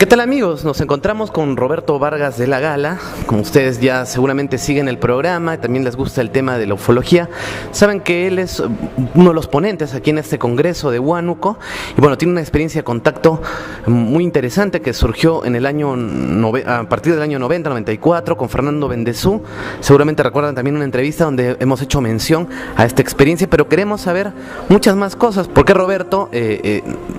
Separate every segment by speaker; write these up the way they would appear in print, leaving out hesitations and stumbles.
Speaker 1: ¿Qué tal, amigos? Nos encontramos con Roberto Vargas de la Gala. Como ustedes ya seguramente siguen el programa y también les gusta el tema de la ufología, saben que él es uno de los ponentes aquí en este congreso de Huánuco y bueno, tiene una experiencia de contacto muy interesante que surgió en el año a partir del año 90-94 con Fernando Bendezú. Seguramente recuerdan también una entrevista donde hemos hecho mención a esta experiencia, pero queremos saber muchas más cosas, porque Roberto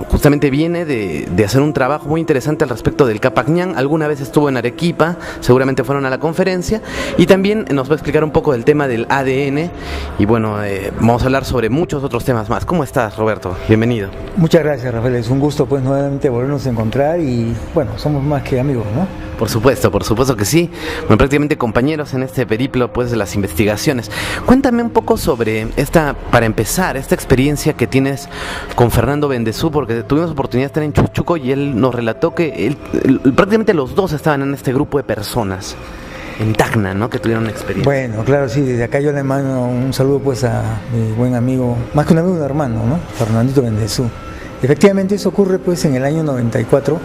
Speaker 1: justamente viene de hacer un trabajo muy interesante al respecto del Capac Ñan. Alguna vez estuvo en Arequipa, seguramente fueron a la conferencia, y también nos va a explicar un poco del tema del ADN, y bueno, vamos a hablar sobre muchos otros temas más. ¿Cómo estás, Roberto? Bienvenido.
Speaker 2: Muchas gracias, Rafael, es un gusto pues nuevamente volvernos a encontrar y bueno, somos más que amigos, ¿no?
Speaker 1: Por supuesto que sí. Bueno, prácticamente compañeros en este periplo pues de las investigaciones. Cuéntame un poco sobre para empezar, esta experiencia que tienes con Fernando Bendezú, porque tuvimos oportunidad de estar en Chuchuco y él nos relató que prácticamente los dos estaban en este grupo de personas en Tacna, ¿no? Que tuvieron una experiencia.
Speaker 2: Bueno, claro, sí, desde acá yo le mando un saludo pues a mi buen amigo, más que un amigo, un hermano, ¿no? Fernandito Bendezú. Efectivamente eso ocurre pues en el año 94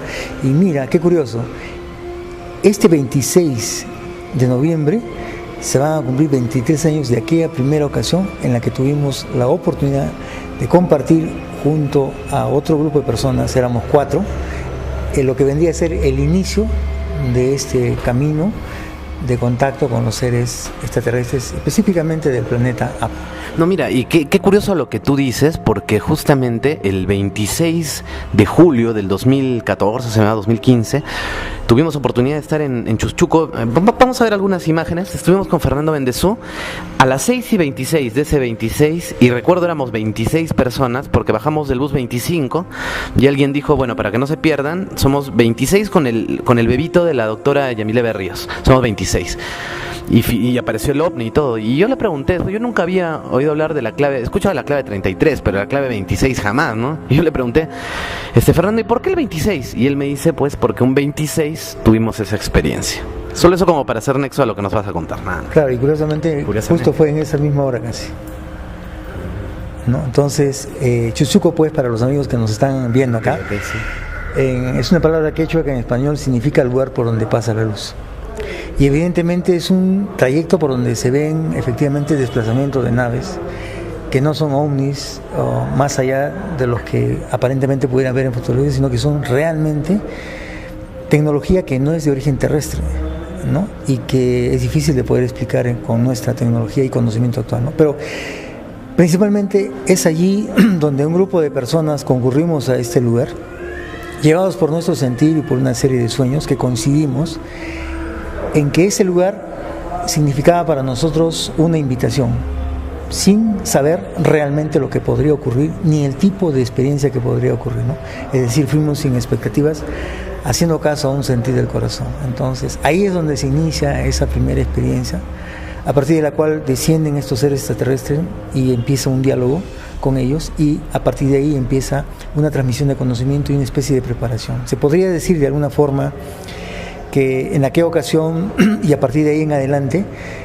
Speaker 2: y mira, qué curioso. Este 26 de noviembre se van a cumplir 23 años de aquella primera ocasión en la que tuvimos la oportunidad de compartir junto a otro grupo de personas, éramos 4, en lo que vendría a ser el inicio de este camino de contacto con los seres extraterrestres, específicamente del planeta Apo.
Speaker 1: No, mira, y qué curioso lo que tú dices, porque justamente el 26 de julio del 2014, se llama 2015, tuvimos oportunidad de estar en Chuchuco. Vamos a ver algunas imágenes. Estuvimos con Fernando Bendezú a las 6:26 de ese 26, y recuerdo éramos 26 personas, porque bajamos del bus 25, y alguien dijo, bueno, para que no se pierdan, somos 26 con el bebito de la doctora Yamile Berríos, somos 26. Y apareció el OVNI y todo, y yo le pregunté, yo nunca había oído hablar de la clave, escuchaba la clave 33, pero la clave 26 jamás, ¿no? Y yo le pregunté, Fernando, ¿y por qué el 26? Y él me dice, pues porque un 26 tuvimos esa experiencia. Solo eso como para hacer nexo a lo que nos vas a contar, nada.
Speaker 2: Claro, y curiosamente justo fue en esa misma hora casi, ¿no? Entonces, Chuchuco, pues, para los amigos que nos están viendo acá, es una palabra quechua que en español significa lugar por donde pasa la luz. Y evidentemente es un trayecto por donde se ven efectivamente desplazamientos de naves que no son ovnis o más allá de los que aparentemente pudieran ver en fotografías, sino que son realmente tecnología que no es de origen terrestre, ¿no? Y que es difícil de poder explicar con nuestra tecnología y conocimiento actual, ¿no? Pero principalmente es allí donde un grupo de personas concurrimos a este lugar, llevados por nuestro sentir y por una serie de sueños que coincidimos en que ese lugar significaba para nosotros una invitación, sin saber realmente lo que podría ocurrir, ni el tipo de experiencia que podría ocurrir, ¿no? Es decir, fuimos sin expectativas, haciendo caso a un sentir del corazón. Entonces, ahí es donde se inicia esa primera experiencia, a partir de la cual descienden estos seres extraterrestres y empieza un diálogo con ellos, y a partir de ahí empieza una transmisión de conocimiento y una especie de preparación. Se podría decir de alguna forma que en aquella ocasión y a partir de ahí en adelante,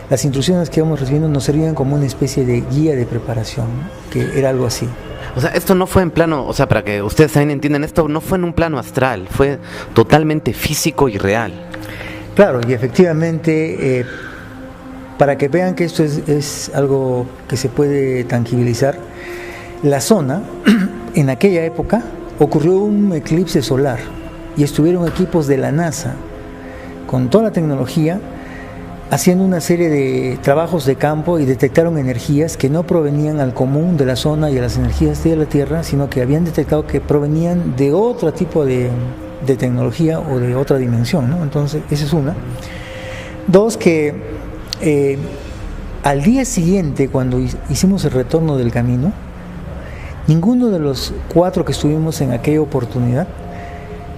Speaker 2: las instrucciones que íbamos recibiendo nos servían como una especie de guía de preparación, ¿no? Que era algo así.
Speaker 1: O sea, esto no fue en plano, o sea, para que ustedes también entiendan, esto no fue en un plano astral, fue totalmente físico y real.
Speaker 2: Claro, y efectivamente, para que vean que esto es algo que se puede tangibilizar, la zona, en aquella época, ocurrió un eclipse solar y estuvieron equipos de la NASA con toda la tecnología haciendo una serie de trabajos de campo y detectaron energías que no provenían al común de la zona y a las energías de la Tierra, sino que habían detectado que provenían de otro tipo de tecnología o de otra dimensión, ¿no? Entonces, esa es una. Dos, que al día siguiente, cuando hicimos el retorno del camino, ninguno de los 4 que estuvimos en aquella oportunidad,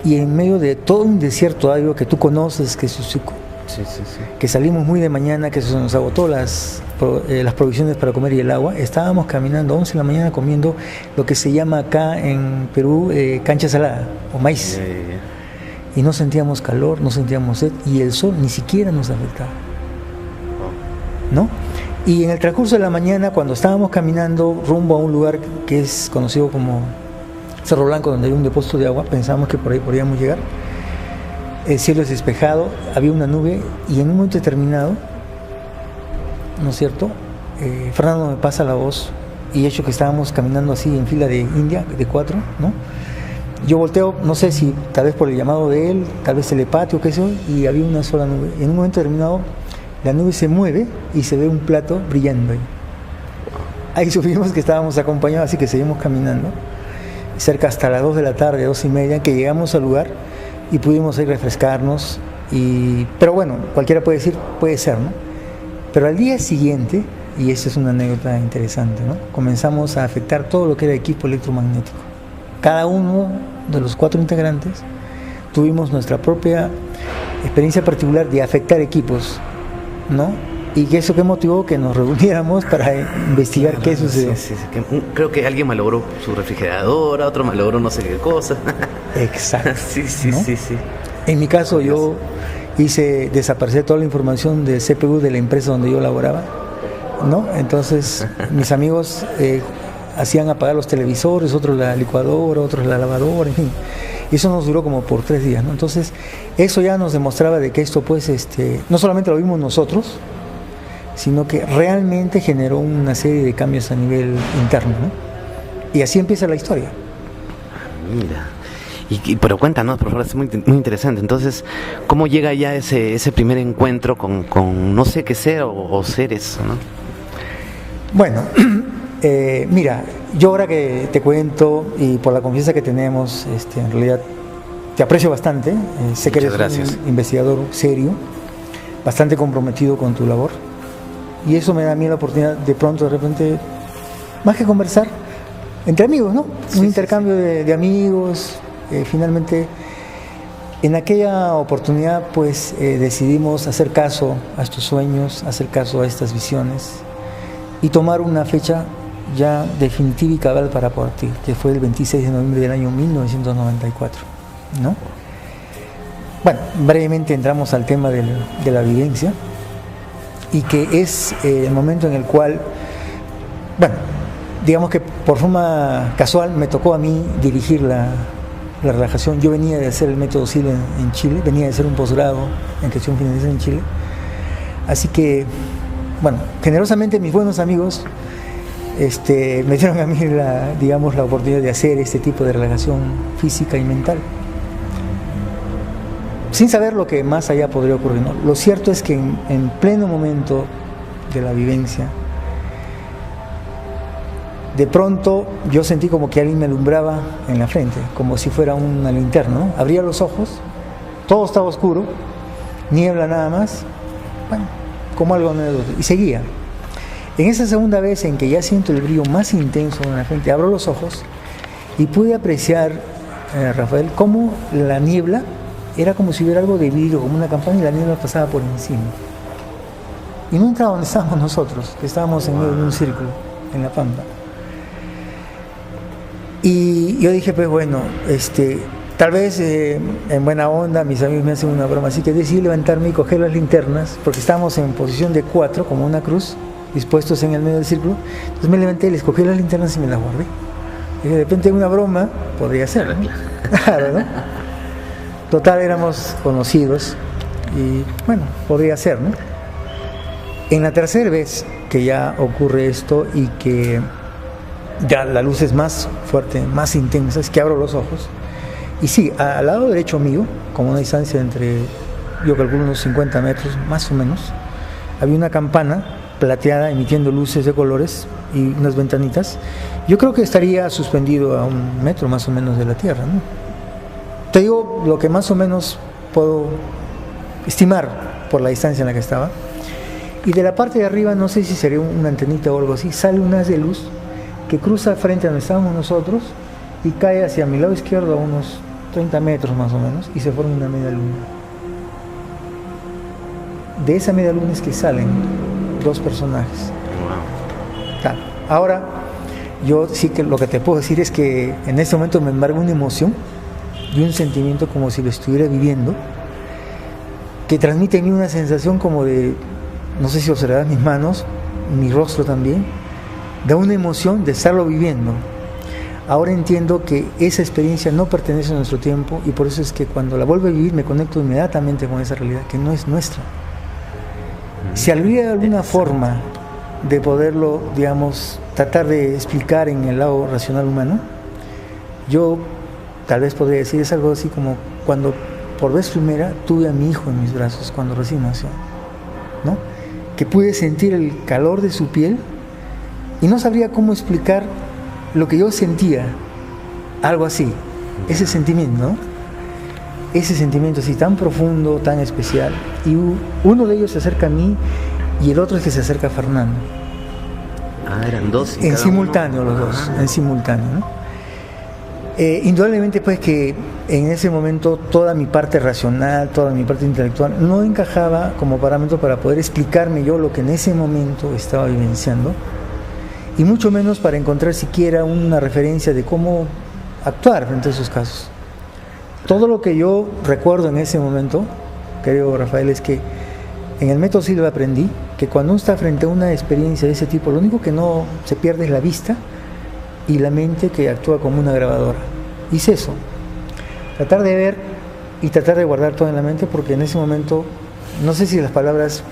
Speaker 2: y en medio de todo un desierto árido que tú conoces, que es Chuchuco, que salimos muy de mañana, que se nos agotó las provisiones para comer y el agua, estábamos caminando 11 de la mañana comiendo lo que se llama acá en Perú cancha salada o maíz, y no sentíamos calor, no sentíamos sed, y el sol ni siquiera nos afectaba, ¿no? Y en el transcurso de la mañana, cuando estábamos caminando rumbo a un lugar que es conocido como Cerro Blanco, donde hay un depósito de agua, pensábamos que por ahí podríamos llegar, el cielo es despejado, había una nube y en un momento determinado, ¿no es cierto? Fernando me pasa la voz y hecho que estábamos caminando así en fila de India, de 4, ¿no? Yo volteo, no sé si tal vez por el llamado de él, tal vez telepático, qué sé yo, y había una sola nube. En un momento determinado, la nube se mueve y se ve un plato brillando ahí. Ahí supimos que estábamos acompañados, así que seguimos caminando, cerca hasta las 2 de la tarde, 2:30, que llegamos al lugar y pudimos ir refrescarnos. Pero bueno, cualquiera puede decir, puede ser, ¿no? Pero al día siguiente, y esa es una anécdota interesante, ¿no? Comenzamos a afectar todo lo que era equipo electromagnético. Cada uno de los 4 integrantes tuvimos nuestra propia experiencia particular de afectar equipos, ¿no? Y que eso que motivó que nos reuniéramos para investigar qué sucedió.
Speaker 1: Sí, creo que alguien malogró su refrigeradora, otro malogró no sé qué cosa.
Speaker 2: Exacto.
Speaker 1: Sí.
Speaker 2: En mi caso yo hice desaparecer toda la información del CPU de la empresa donde yo laboraba, ¿no? Entonces mis amigos hacían apagar los televisores, otros la licuadora, otros la lavadora, en fin. Y eso nos duró como por 3 días, ¿no? Entonces eso ya nos demostraba de que esto pues no solamente lo vimos nosotros, sino que realmente generó una serie de cambios a nivel interno, ¿no? Y así empieza la historia.
Speaker 1: Mira, pero cuéntanos, por favor, es muy interesante. Entonces, ¿cómo llega ya ese primer encuentro con no sé qué ser o seres, ¿no?
Speaker 2: Bueno, mira, yo ahora que te cuento y por la confianza que tenemos, en realidad te aprecio bastante. Sé que eres un investigador serio, bastante comprometido con tu labor. Y eso me da a mí la oportunidad de pronto, de repente, más que conversar, entre amigos, ¿no? Un intercambio de amigos. Finalmente, en aquella oportunidad, pues, decidimos hacer caso a estos sueños, hacer caso a estas visiones y tomar una fecha ya definitiva y cabal para partir, que fue el 26 de noviembre del año 1994, ¿no? Bueno, brevemente entramos al tema de la vivencia, y que es el momento en el cual, bueno, digamos que por forma casual me tocó a mí dirigir la relajación. Yo venía de hacer el método SIL en Chile, venía de hacer un posgrado en gestión financiera en Chile, así que, bueno, generosamente mis buenos amigos me dieron a mí la oportunidad de hacer este tipo de relajación física y mental, sin saber lo que más allá podría ocurrir, ¿no? Lo cierto es que en pleno momento de la vivencia, de pronto yo sentí como que alguien me alumbraba en la frente, como si fuera una linterna, ¿no? Abría los ojos, todo estaba oscuro, niebla nada más, bueno, como algo nuevo, y seguía. En esa segunda vez en que ya siento el brillo más intenso en la frente, abro los ojos y pude apreciar, Rafael, cómo la niebla era como si hubiera algo de vidrio, como una campana, y la niebla pasaba por encima. Y no entraba donde estábamos nosotros, que estábamos en medio de un círculo, en la pampa. Y yo dije, pues bueno, tal vez en buena onda mis amigos me hacen una broma, así que decidí levantarme y coger las linternas, porque estábamos en posición de 4, como una cruz, dispuestos en el medio del círculo. Entonces me levanté, les cogí las linternas y me las guardé. Y de repente una broma podría ser, ¿no? Claro, ¿no? Total, éramos conocidos y bueno, podría ser, ¿no? En la tercera vez que ya ocurre esto y que ya la luz es más fuerte, más intensa, es que abro los ojos y sí, al lado derecho mío, como una distancia entre, yo calculo unos 50 metros más o menos, había una campana plateada emitiendo luces de colores y unas ventanitas. Yo creo que estaría suspendido a 1 metro más o menos de la tierra, ¿no? Te digo lo que más o menos puedo estimar por la distancia en la que estaba. Y de la parte de arriba, no sé si sería una antenita o algo así, sale un haz de luz que cruza frente a donde estábamos nosotros y cae hacia mi lado izquierdo a unos 30 metros más o menos y se forma una media luna. De esa media luna es que salen 2 personajes. Claro. Ahora, yo sí que lo que te puedo decir es que en este momento me embarga una emoción y un sentimiento como si lo estuviera viviendo, que transmite en mí una sensación como de, no sé si observarás mis manos, mi rostro también, da una emoción de estarlo viviendo. ahora entiendo que esa experiencia no pertenece a nuestro tiempo y por eso es que cuando la vuelvo a vivir me conecto inmediatamente con esa realidad que no es nuestra. Si habría alguna forma de poderlo, digamos, tratar de explicar en el lado racional humano, yo tal vez podría decir, es algo así como cuando por vez primera tuve a mi hijo en mis brazos, cuando recién nació, ¿no? Que pude sentir el calor de su piel y no sabría cómo explicar lo que yo sentía, algo así, ese sentimiento, ¿no? Ese sentimiento así tan profundo, tan especial, y uno de ellos se acerca a mí y el otro es que se acerca a Fernando.
Speaker 1: Eran dos.
Speaker 2: En simultáneo los dos, en simultáneo, ¿no? Indudablemente pues que en ese momento toda mi parte racional, toda mi parte intelectual no encajaba como parámetro para poder explicarme yo lo que en ese momento estaba vivenciando, y mucho menos para encontrar siquiera una referencia de cómo actuar frente a esos casos. Todo lo que yo recuerdo en ese momento, querido Rafael, es que en el método Silva aprendí que cuando uno está frente a una experiencia de ese tipo, lo único que no se pierde es la vista y la mente, que actúa como una grabadora. Hice eso, tratar de ver y tratar de guardar todo en la mente, porque en ese momento, no sé si las palabras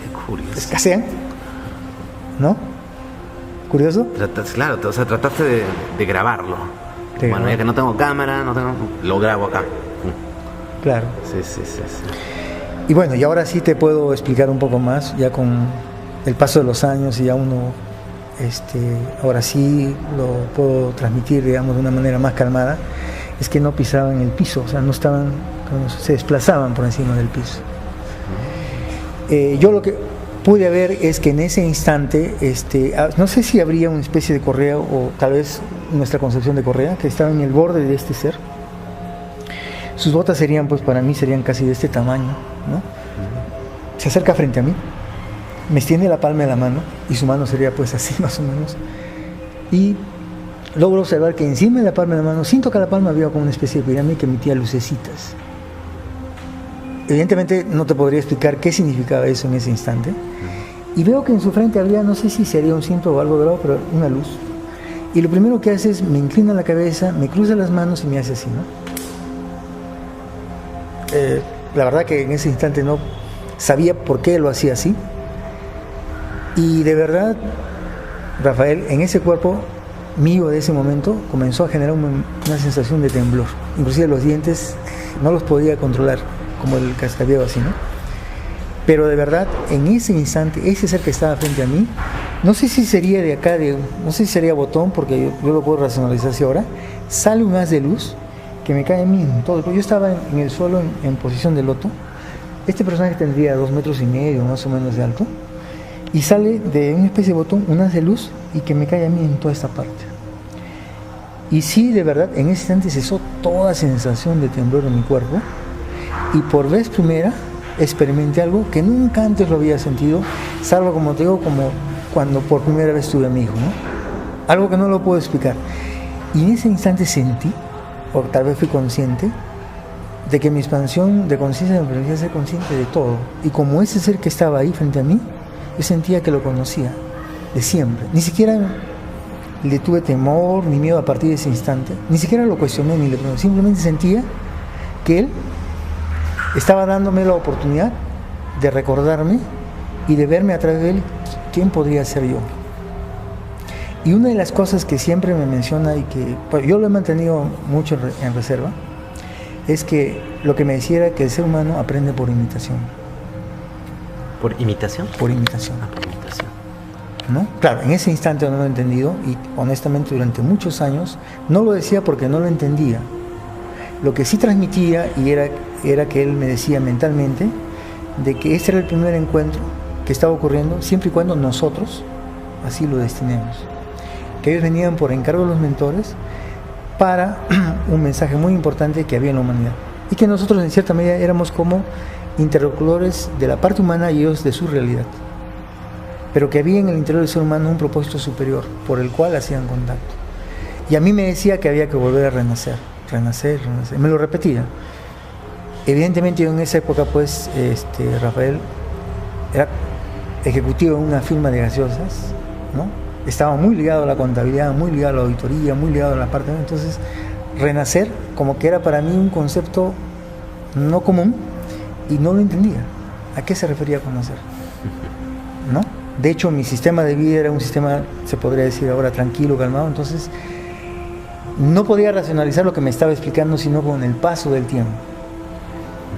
Speaker 2: escasean, ¿no? ¿Curioso?
Speaker 1: Claro, o sea, trataste de grabarlo. Bueno, ya que no tengo cámara, lo grabo acá.
Speaker 2: Claro.
Speaker 1: Sí.
Speaker 2: Y bueno, y ahora sí te puedo explicar un poco más, ya con el paso de los años, y ya uno, ahora sí lo puedo transmitir, digamos, de una manera más calmada, es que no pisaban el piso, o sea, no estaban, se desplazaban por encima del piso. Yo lo que pude ver es que en ese instante, no sé si habría una especie de correa, o tal vez nuestra concepción de correa, que estaba en el borde de este ser. Sus botas serían, pues para mí, serían casi de este tamaño, ¿no? Se acerca frente a mí, me extiende la palma de la mano, y su mano sería pues así más o menos, y logro observar que encima de la palma de la mano, sin tocar la palma, había como una especie de pirámide que emitía lucecitas. Evidentemente no te podría explicar qué significaba eso en ese instante, y veo que en su frente había, no sé si sería un cinto o algo dorado, pero una luz, y lo primero que hace es, me inclina la cabeza, me cruza las manos y me hace así, ¿no? La verdad que en ese instante no sabía por qué lo hacía así, y de verdad, Rafael, en ese cuerpo mío de ese momento comenzó a generar una sensación de temblor, inclusive los dientes no los podía controlar, como el cascabel así, ¿no? Pero de verdad, en ese instante, ese ser que estaba frente a mí, no sé si sería de acá, no sé si sería botón, porque yo lo puedo racionalizar así ahora, sale un haz de luz que me cae a mí en todo. Yo estaba en el suelo en posición de loto. Este personaje tendría 2,5 metros más o menos de alto, y sale de una especie de botón un haz de luz y que me cae a mí en toda esta parte. Y sí, de verdad, en ese instante cesó toda sensación de temblor en mi cuerpo, y por vez primera experimenté algo que nunca antes lo había sentido, salvo, como te digo, como cuando por primera vez tuve a mi hijo, ¿no? Algo que no lo puedo explicar. Y en ese instante sentí, o tal vez fui consciente, de que mi expansión de conciencia me permitía ser consciente de todo. Y como ese ser que estaba ahí frente a mí, yo sentía que lo conocía de siempre. Ni siquiera le tuve temor ni miedo a partir de ese instante. Ni siquiera lo cuestioné ni le pregunté. Simplemente sentía que él estaba dándome la oportunidad de recordarme y de verme a través de él quién podría ser yo. Y una de las cosas que siempre me menciona y que pues, yo lo he mantenido mucho en reserva, es que lo que me decía era que el ser humano aprende por imitación.
Speaker 1: ¿Por imitación?
Speaker 2: Por imitación.
Speaker 1: Por imitación.
Speaker 2: ¿No? Claro, en ese instante no lo he entendido, y honestamente durante muchos años no lo decía porque no lo entendía. Lo que sí transmitía y era que él me decía mentalmente de que este era el primer encuentro que estaba ocurriendo siempre y cuando nosotros así lo destinemos. Que ellos venían por encargo de los mentores para un mensaje muy importante que había en la humanidad, y que nosotros en cierta medida éramos como interlocutores de la parte humana y ellos de su realidad, pero que había en el interior del ser humano un propósito superior por el cual hacían contacto. Y a mí me decía que había que volver a renacer, me lo repetía. Evidentemente yo en esa época pues Rafael era ejecutivo en una firma de gaseosas, ¿no? estaba muy ligado a la contabilidad, muy ligado a la auditoría, muy ligado a la parte, entonces renacer como que era para mí un concepto no común y no lo entendía. ¿A qué se refería con nacer? ¿No? De hecho, mi sistema de vida era un sistema, se podría decir ahora, tranquilo, calmado, entonces no podía racionalizar lo que me estaba explicando, sino con el paso del tiempo.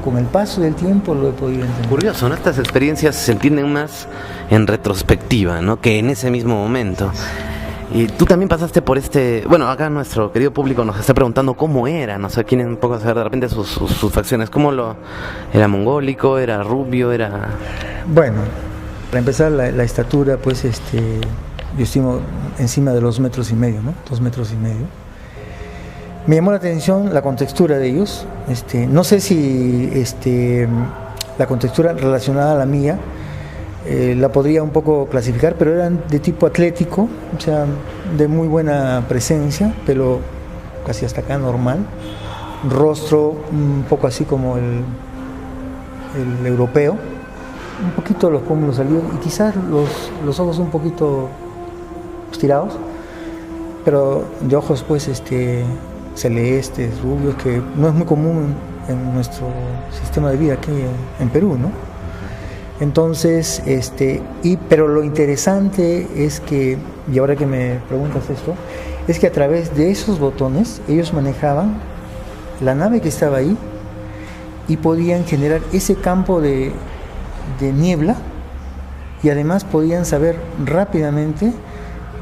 Speaker 2: Con el paso del tiempo lo he podido entender.
Speaker 1: Curioso, ¿no? Estas experiencias se entienden más en retrospectiva, ¿no? Que en ese mismo momento. Y tú también pasaste por bueno, acá nuestro querido público nos está preguntando cómo era, no sé, quieren un poco saber de repente sus facciones, era mongólico, era rubio, era...
Speaker 2: Bueno, para empezar la estatura, pues yo estimo encima de 2,5 metros, ¿no? 2,5 metros. Me llamó la atención la contextura de ellos, no sé si la contextura relacionada a la mía, la podría un poco clasificar, pero eran de tipo atlético, o sea, de muy buena presencia, pelo casi hasta acá normal, rostro un poco así como el europeo, un poquito los pómulos salidos y quizás los ojos un poquito estirados, pero de ojos pues celestes, rubios, que no es muy común en nuestro sistema de vida aquí en Perú, ¿no? Entonces, pero lo interesante es que, y ahora que me preguntas esto, es que a través de esos botones ellos manejaban la nave que estaba ahí y podían generar ese campo de niebla, y además podían saber rápidamente,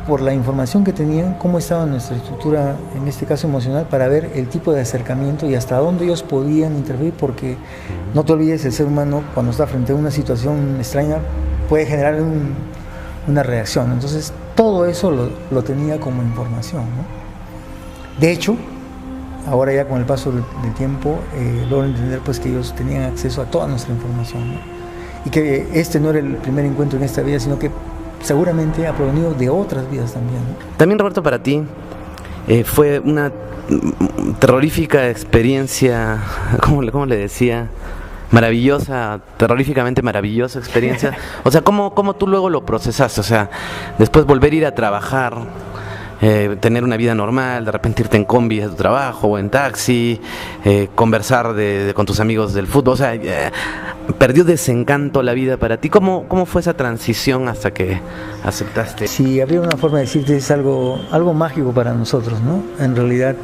Speaker 2: por la información que tenían, cómo estaba nuestra estructura, en este caso emocional, para ver el tipo de acercamiento y hasta dónde ellos podían intervenir, porque no te olvides, el ser humano cuando está frente a una situación extraña puede generar una reacción. Entonces todo eso lo tenía como información, ¿no? De hecho, ahora ya con el paso del tiempo logro entender pues que ellos tenían acceso a toda nuestra información, ¿no? Y que no era el primer encuentro en esta vida, sino que seguramente ha provenido de otras vidas también, ¿no?
Speaker 1: También, Roberto, para ti fue una terrorífica experiencia, ¿cómo le decía? Maravillosa, terroríficamente maravillosa experiencia. O sea, ¿cómo tú luego lo procesaste? O sea, después volver a ir a trabajar, tener una vida normal, de repente irte en combi a tu trabajo o en taxi, conversar con tus amigos del fútbol, o sea, perdió desencanto la vida para ti. ¿Cómo fue esa transición hasta que aceptaste?
Speaker 2: Sí, habría una forma de decirte, es algo mágico para nosotros, ¿no? En realidad,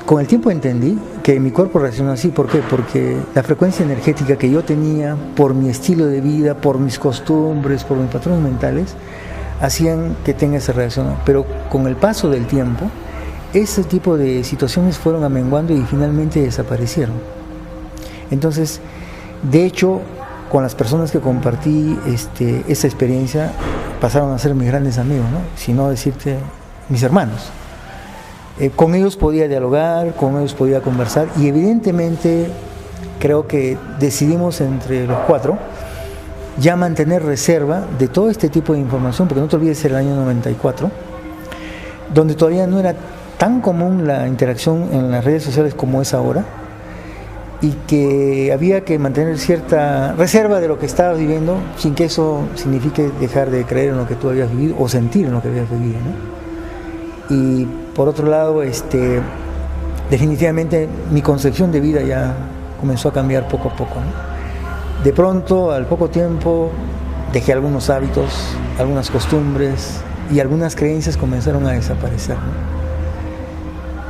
Speaker 2: con el tiempo entendí que mi cuerpo reaccionó así. ¿Por qué? Porque la frecuencia energética que yo tenía, por mi estilo de vida, por mis costumbres, por mis patrones mentales, hacían que tenga esa reacción. Pero con el paso del tiempo, ese tipo de situaciones fueron amenguando y finalmente desaparecieron. Entonces, de hecho, con las personas que compartí esta experiencia, pasaron a ser mis grandes amigos, ¿no? Si no decirte mis hermanos. Con ellos podía dialogar, con ellos podía conversar, y evidentemente creo que decidimos entre los 4 ya mantener reserva de todo este tipo de información, porque no te olvides el año 94, donde todavía no era tan común la interacción en las redes sociales como es ahora, y que había que mantener cierta reserva de lo que estabas viviendo, sin que eso signifique dejar de creer en lo que tú habías vivido o sentir en lo que habías vivido, ¿no? Y por otro lado, definitivamente mi concepción de vida ya comenzó a cambiar poco a poco, ¿no? De pronto, al poco tiempo, dejé algunos hábitos, algunas costumbres y algunas creencias comenzaron a desaparecer, ¿no?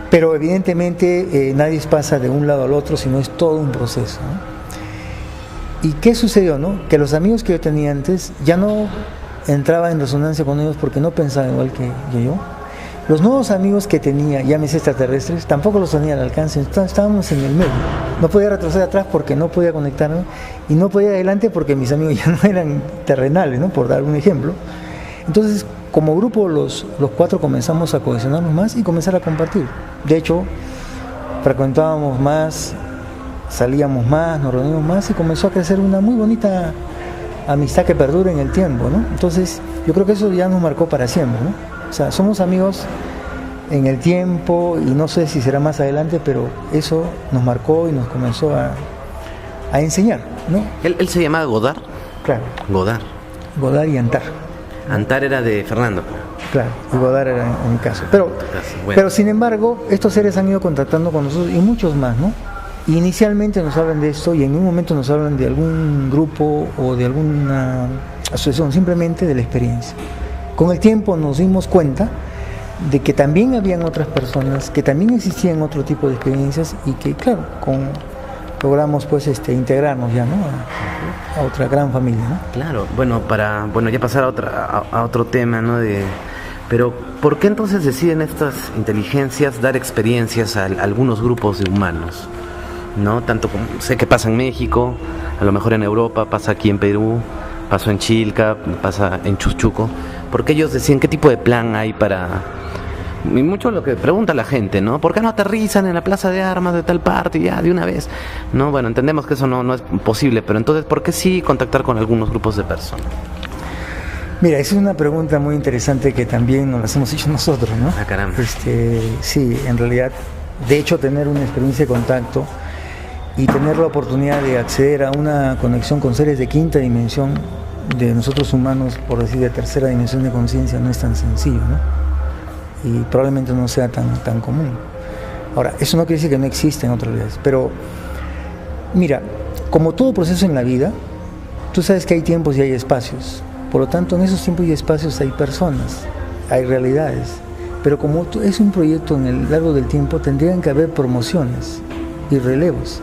Speaker 2: Pero evidentemente nadie pasa de un lado al otro, sino es todo un proceso, ¿no? ¿Y qué sucedió, no? Que los amigos que yo tenía antes ya no entraba en resonancia con ellos porque no pensaban igual que yo. Los nuevos amigos que tenía, llámese extraterrestres, tampoco los tenía al alcance. Estábamos en el medio. No podía retroceder atrás porque no podía conectarme, y no podía adelante porque mis amigos ya no eran terrenales, ¿no? Por dar un ejemplo. Entonces, como grupo, los 4 comenzamos a cohesionarnos más y comenzar a compartir. De hecho, frecuentábamos más, salíamos más, nos reunimos más, y comenzó a crecer una muy bonita amistad que perdura en el tiempo, ¿no? Entonces, yo creo que eso ya nos marcó para siempre, ¿no? O sea, somos amigos en el tiempo, y no sé si será más adelante, pero eso nos marcó y nos comenzó a enseñar, ¿no?
Speaker 1: ¿Él se llamaba Godard?
Speaker 2: Claro.
Speaker 1: Godard
Speaker 2: y Antar.
Speaker 1: Antar era de Fernando.
Speaker 2: Claro, y Godard era en mi caso. Pero sin embargo, estos seres han ido contactando con nosotros y muchos más, ¿no? Inicialmente nos hablan de esto y en un momento nos hablan de algún grupo o de alguna asociación, simplemente de la experiencia. Con el tiempo nos dimos cuenta de que también habían otras personas, que también existían otro tipo de experiencias y que, claro, logramos pues integrarnos ya, ¿no? A otra gran familia, ¿no?
Speaker 1: Claro, bueno, ya pasar a otro tema, ¿no? Pero ¿por qué entonces deciden estas inteligencias dar experiencias a algunos grupos de humanos? ¿No? Tanto como sé que pasa en México, a lo mejor en Europa, pasa aquí en Perú, pasó en Chilca, pasa en Chuschuco. ¿Por qué ellos deciden qué tipo de plan hay para...? Y mucho lo que pregunta la gente, ¿no? ¿Por qué no aterrizan en la plaza de armas de tal parte ya de una vez? No, bueno, entendemos que eso no es posible, pero entonces, ¿por qué sí contactar con algunos grupos de personas?
Speaker 2: Mira, esa es una pregunta muy interesante que también nos la hemos hecho nosotros, ¿no?
Speaker 1: Ah, caramba.
Speaker 2: Sí, en realidad, de hecho, tener una experiencia de contacto y tener la oportunidad de acceder a una conexión con seres de quinta dimensión de nosotros humanos, por decir de tercera dimensión de conciencia, no es tan sencillo, ¿no? Y probablemente no sea tan común. Ahora, eso no quiere decir que no existen otras realidades, pero mira, como todo proceso en la vida, tú sabes que hay tiempos y hay espacios, por lo tanto en esos tiempos y espacios hay personas, hay realidades, pero como es un proyecto en el largo del tiempo, tendrían que haber promociones y relevos,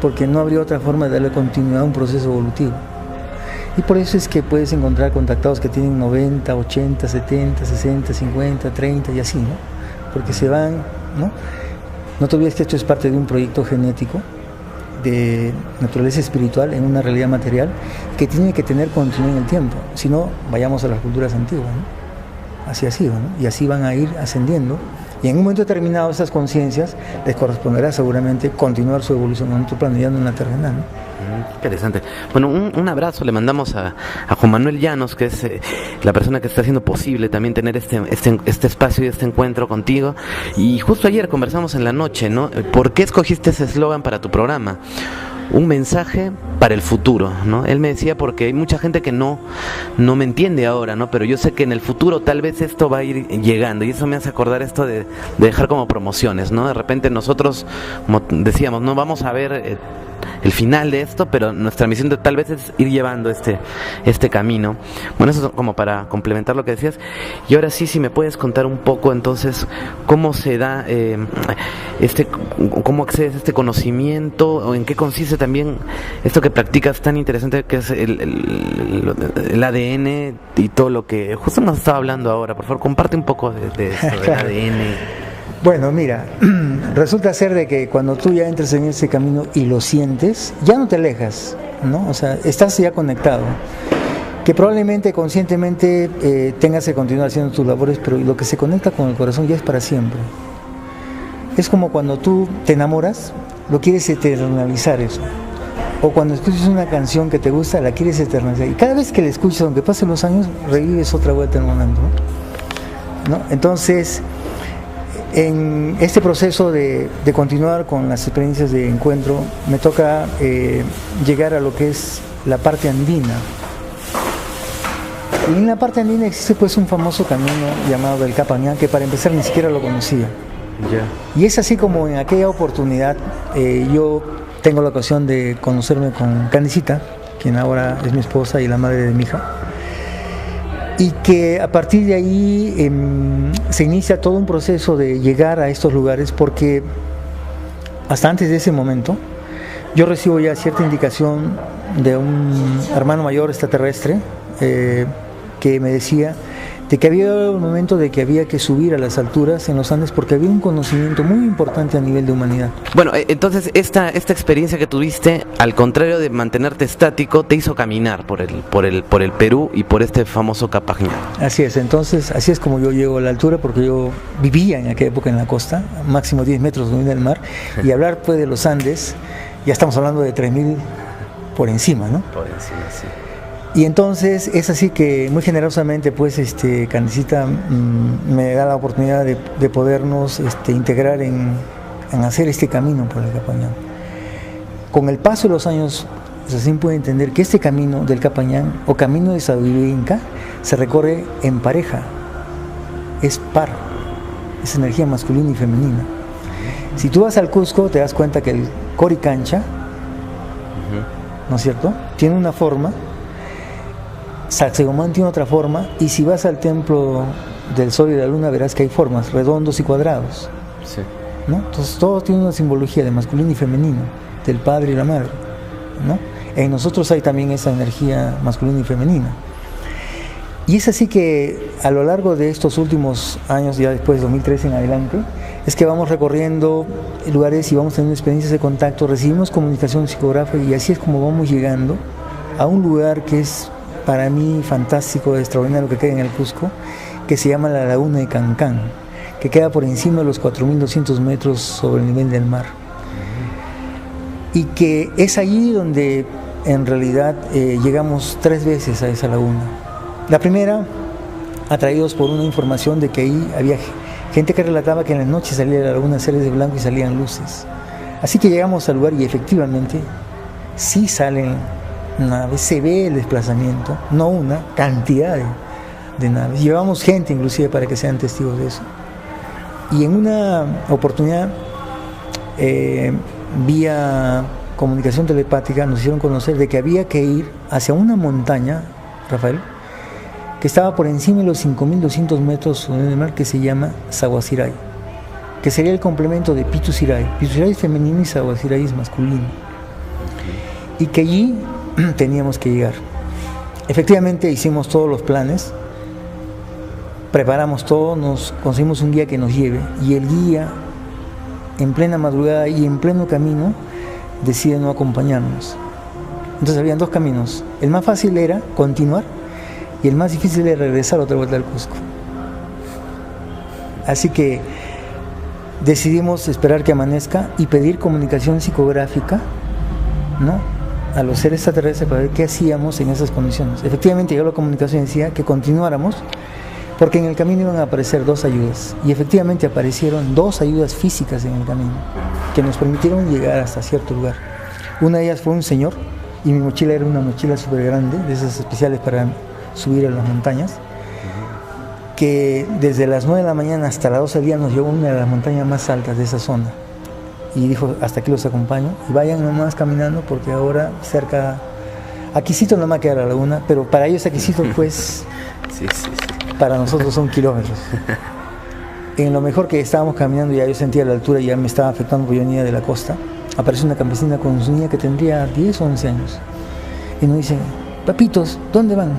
Speaker 2: porque no habría otra forma de darle continuidad a un proceso evolutivo. Y por eso es que puedes encontrar contactados que tienen 90, 80, 70, 60, 50, 30 y así, ¿no? Porque se van, ¿no? No te olvides que esto es parte de un proyecto genético de naturaleza espiritual en una realidad material que tiene que tener continuidad en el tiempo. Si no, vayamos a las culturas antiguas, ¿no? Así ha sido, ¿no? Y así van a ir ascendiendo. Y en un momento determinado esas conciencias les corresponderá seguramente continuar su evolución en otro plano, ya no en la terrenal, ¿no?
Speaker 1: Interesante. Bueno, un abrazo le mandamos a Juan Manuel Llanos, que es la persona que está haciendo posible también tener este espacio y este encuentro contigo. Y justo ayer conversamos en la noche, ¿no? ¿Por qué escogiste ese eslogan para tu programa? Un mensaje para el futuro, ¿no? Él me decía porque hay mucha gente que no me entiende ahora, ¿no? Pero yo sé que en el futuro tal vez esto va a ir llegando y eso me hace acordar esto de dejar como promociones, ¿no? De repente nosotros, como decíamos, no vamos a ver el final de esto, pero nuestra misión tal vez es ir llevando este camino. Bueno, eso es como para complementar lo que decías. Y ahora sí, si me puedes contar un poco entonces cómo se da cómo accedes a este conocimiento, o en qué consiste también esto que practicas tan interesante que es el ADN y todo lo que justo nos estaba hablando ahora. Por favor, comparte un poco de esto del ADN.
Speaker 2: Bueno, mira, resulta ser de que cuando tú ya entras en ese camino y lo sientes, ya no te alejas, ¿no? O sea, estás ya conectado. Que probablemente conscientemente tengas que continuar haciendo tus labores, pero lo que se conecta con el corazón ya es para siempre. Es como cuando tú te enamoras, lo quieres eternalizar eso. O cuando escuchas una canción que te gusta, la quieres eternalizar. Y cada vez que la escuchas, aunque pasen los años, revives otra vuelta en el momento, ¿no? Entonces, en este proceso de continuar con las experiencias de encuentro, me toca llegar a lo que es la parte andina. Y en la parte andina existe pues un famoso camino llamado del Capañán, que para empezar ni siquiera lo conocía. Y es así como en aquella oportunidad yo tengo la ocasión de conocerme con Candicita, quien ahora es mi esposa y la madre de mi hija. Y que a partir de ahí se inicia todo un proceso de llegar a estos lugares, porque hasta antes de ese momento yo recibo ya cierta indicación de un hermano mayor extraterrestre que me decía de que había un momento de que había que subir a las alturas en los Andes porque había un conocimiento muy importante a nivel de humanidad.
Speaker 1: Bueno, entonces esta experiencia que tuviste, al contrario de mantenerte estático, te hizo caminar por el Perú y por este famoso Capañán.
Speaker 2: Así es, entonces así es como yo llego a la altura, porque yo vivía en aquella época en la costa, máximo 10 metros del mar, y hablar pues de los Andes, ya estamos hablando de 3.000 por encima, ¿no? Por encima, sí. Y entonces es así que muy generosamente pues Candicita me da la oportunidad de podernos integrar en hacer este camino por el Capañán. Con el paso de los años recién puede entender que este camino del Capañán o camino de sabiduría inca se recorre en pareja, es par, es energía masculina y femenina. Si tú vas al Cusco te das cuenta que el Coricancha, ¿no es cierto?, tiene una forma, Sacsayhuamán tiene otra forma, y si vas al templo del Sol y de la Luna verás que hay formas redondos y cuadrados, sí, ¿no? Entonces todo tiene una simbología de masculino y femenino, del padre y la madre, ¿no? En nosotros hay también esa energía masculina y femenina. Y es así que a lo largo de estos últimos años, ya después de 2013 en adelante, es que vamos recorriendo lugares y vamos teniendo experiencias de contacto, recibimos comunicación psicográfica, y así es como vamos llegando a un lugar que es para mí fantástico, extraordinario, que queda en el Cusco, que se llama la Laguna de Cancán, que queda por encima de los 4.200 metros sobre el nivel del mar. Y que es allí donde en realidad llegamos 3 veces a esa laguna. La primera, atraídos por una información de que ahí había gente que relataba que en la noche salía de la laguna seres de blanco y salían luces. Así que llegamos al lugar y efectivamente sí salen naves, se ve el desplazamiento, no una, cantidad de naves. Llevamos gente inclusive para que sean testigos de eso. Y en una oportunidad, vía comunicación telepática, nos hicieron conocer de que había que ir hacia una montaña, Rafael, que estaba por encima de los 5.200 metros sobre el mar, que se llama Sahuasiray, que sería el complemento de Pitusiray. Pitusiray es femenino y Sahuasiray es masculino. Y que allí teníamos que llegar. Efectivamente hicimos todos los planes, preparamos todo, nos conseguimos un guía que nos lleve, y el guía en plena madrugada y en pleno camino decide no acompañarnos. Entonces habían 2 caminos, el más fácil era continuar y el más difícil era regresar otra vuelta al Cusco. Así que decidimos esperar que amanezca y pedir comunicación psicográfica, ¿no?, a los seres extraterrestres para ver qué hacíamos en esas condiciones. Efectivamente llegó la comunicación y decía que continuáramos, porque en el camino iban a aparecer 2 ayudas, y efectivamente aparecieron 2 ayudas físicas en el camino que nos permitieron llegar hasta cierto lugar. Una de ellas fue un señor, y mi mochila era una mochila súper grande, de esas especiales para subir a las montañas, que desde las 9 de la mañana hasta las 12 del día nos llevó a una de las montañas más altas de esa zona, y dijo: hasta aquí los acompaño, y vayan nomás caminando, porque ahora cerca, Aquisito nomás queda la laguna, pero para ellos Aquisito pues sí. Para nosotros son kilómetros. En lo mejor que estábamos caminando, ya yo sentía la altura y ya me estaba afectando porque yo venía de la costa. Apareció una campesina con su niña que tendría 10 o 11 años. Y nos dicen: papitos, ¿dónde van?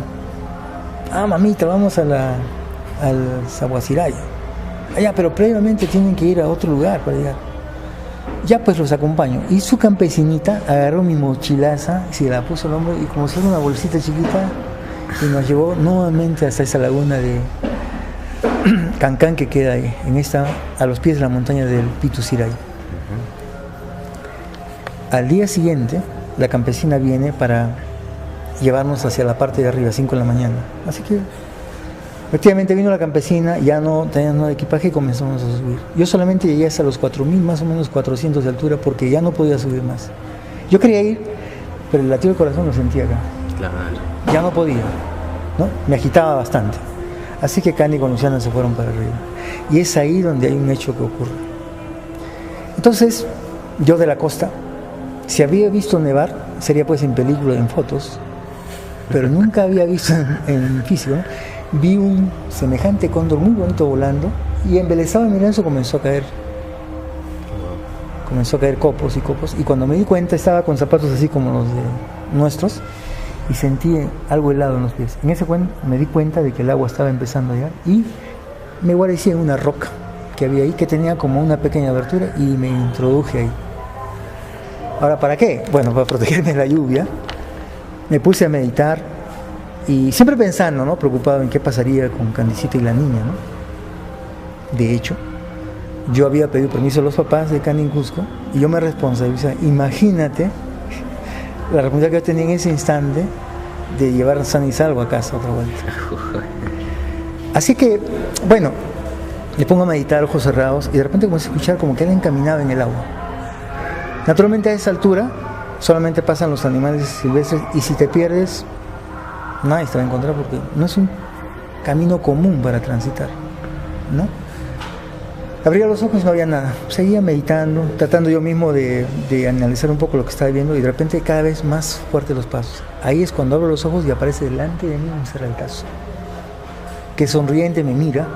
Speaker 2: Ah, mamita, vamos al Sahuasiray. Allá, pero previamente tienen que ir a otro lugar para llegar. Ya, pues los acompaño. Y su campesinita agarró mi mochilaza, se la puso al hombro y como si fuera una bolsita chiquita, y nos llevó nuevamente hasta esa laguna de Cancán que queda ahí, a los pies de la montaña del Pitusiray. Al día siguiente, la campesina viene para llevarnos hacia la parte de arriba, 5 de la mañana. Así que, efectivamente vino la campesina, ya no tenía nada de equipaje y comenzamos a subir. Yo solamente llegué hasta los 4.000, más o menos 400 de altura, porque ya no podía subir más. Yo quería ir, pero el latido del corazón lo sentía acá. Claro. Ya no podía, ¿no? Me agitaba bastante. Así que Candy con Luciana se fueron para arriba. Y es ahí donde hay un hecho que ocurre. Entonces, yo de la costa, si había visto nevar, sería pues en película, en fotos, pero nunca había visto en físico, ¿no? Vi un semejante cóndor muy bonito volando, y embelesado en mi lanzo comenzó a caer copos y copos, y cuando me di cuenta estaba con zapatos así como los de nuestros, y sentí algo helado en los pies. En ese momento me di cuenta de que el agua estaba empezando a llegar, y me guarecí en una roca que había ahí, que tenía como una pequeña abertura, y me introduje ahí. Ahora, ¿para qué? Bueno, para protegerme de la lluvia. Me puse a meditar, y siempre pensando, ¿no?, preocupado en qué pasaría con Candicita y la niña, ¿no? De hecho, yo había pedido permiso a los papás de Candy en Cusco, y yo me responsabilizaba. Imagínate la responsabilidad que yo tenía en ese instante de llevar a San y salvo a casa otra vuelta. Así que, bueno, me pongo a meditar, ojos cerrados, y de repente comencé a escuchar como que alguien caminaba en el agua. Naturalmente a esa altura solamente pasan los animales silvestres y si te pierdes, nadie te va a encontrar porque no es un camino común para transitar, ¿no? Abría los ojos y no había nada. Seguía meditando, tratando yo mismo de analizar un poco lo que estaba viendo y de repente cada vez más fuertes los pasos. Ahí es cuando abro los ojos y aparece delante de mí un ser altazo, que sonriente me mira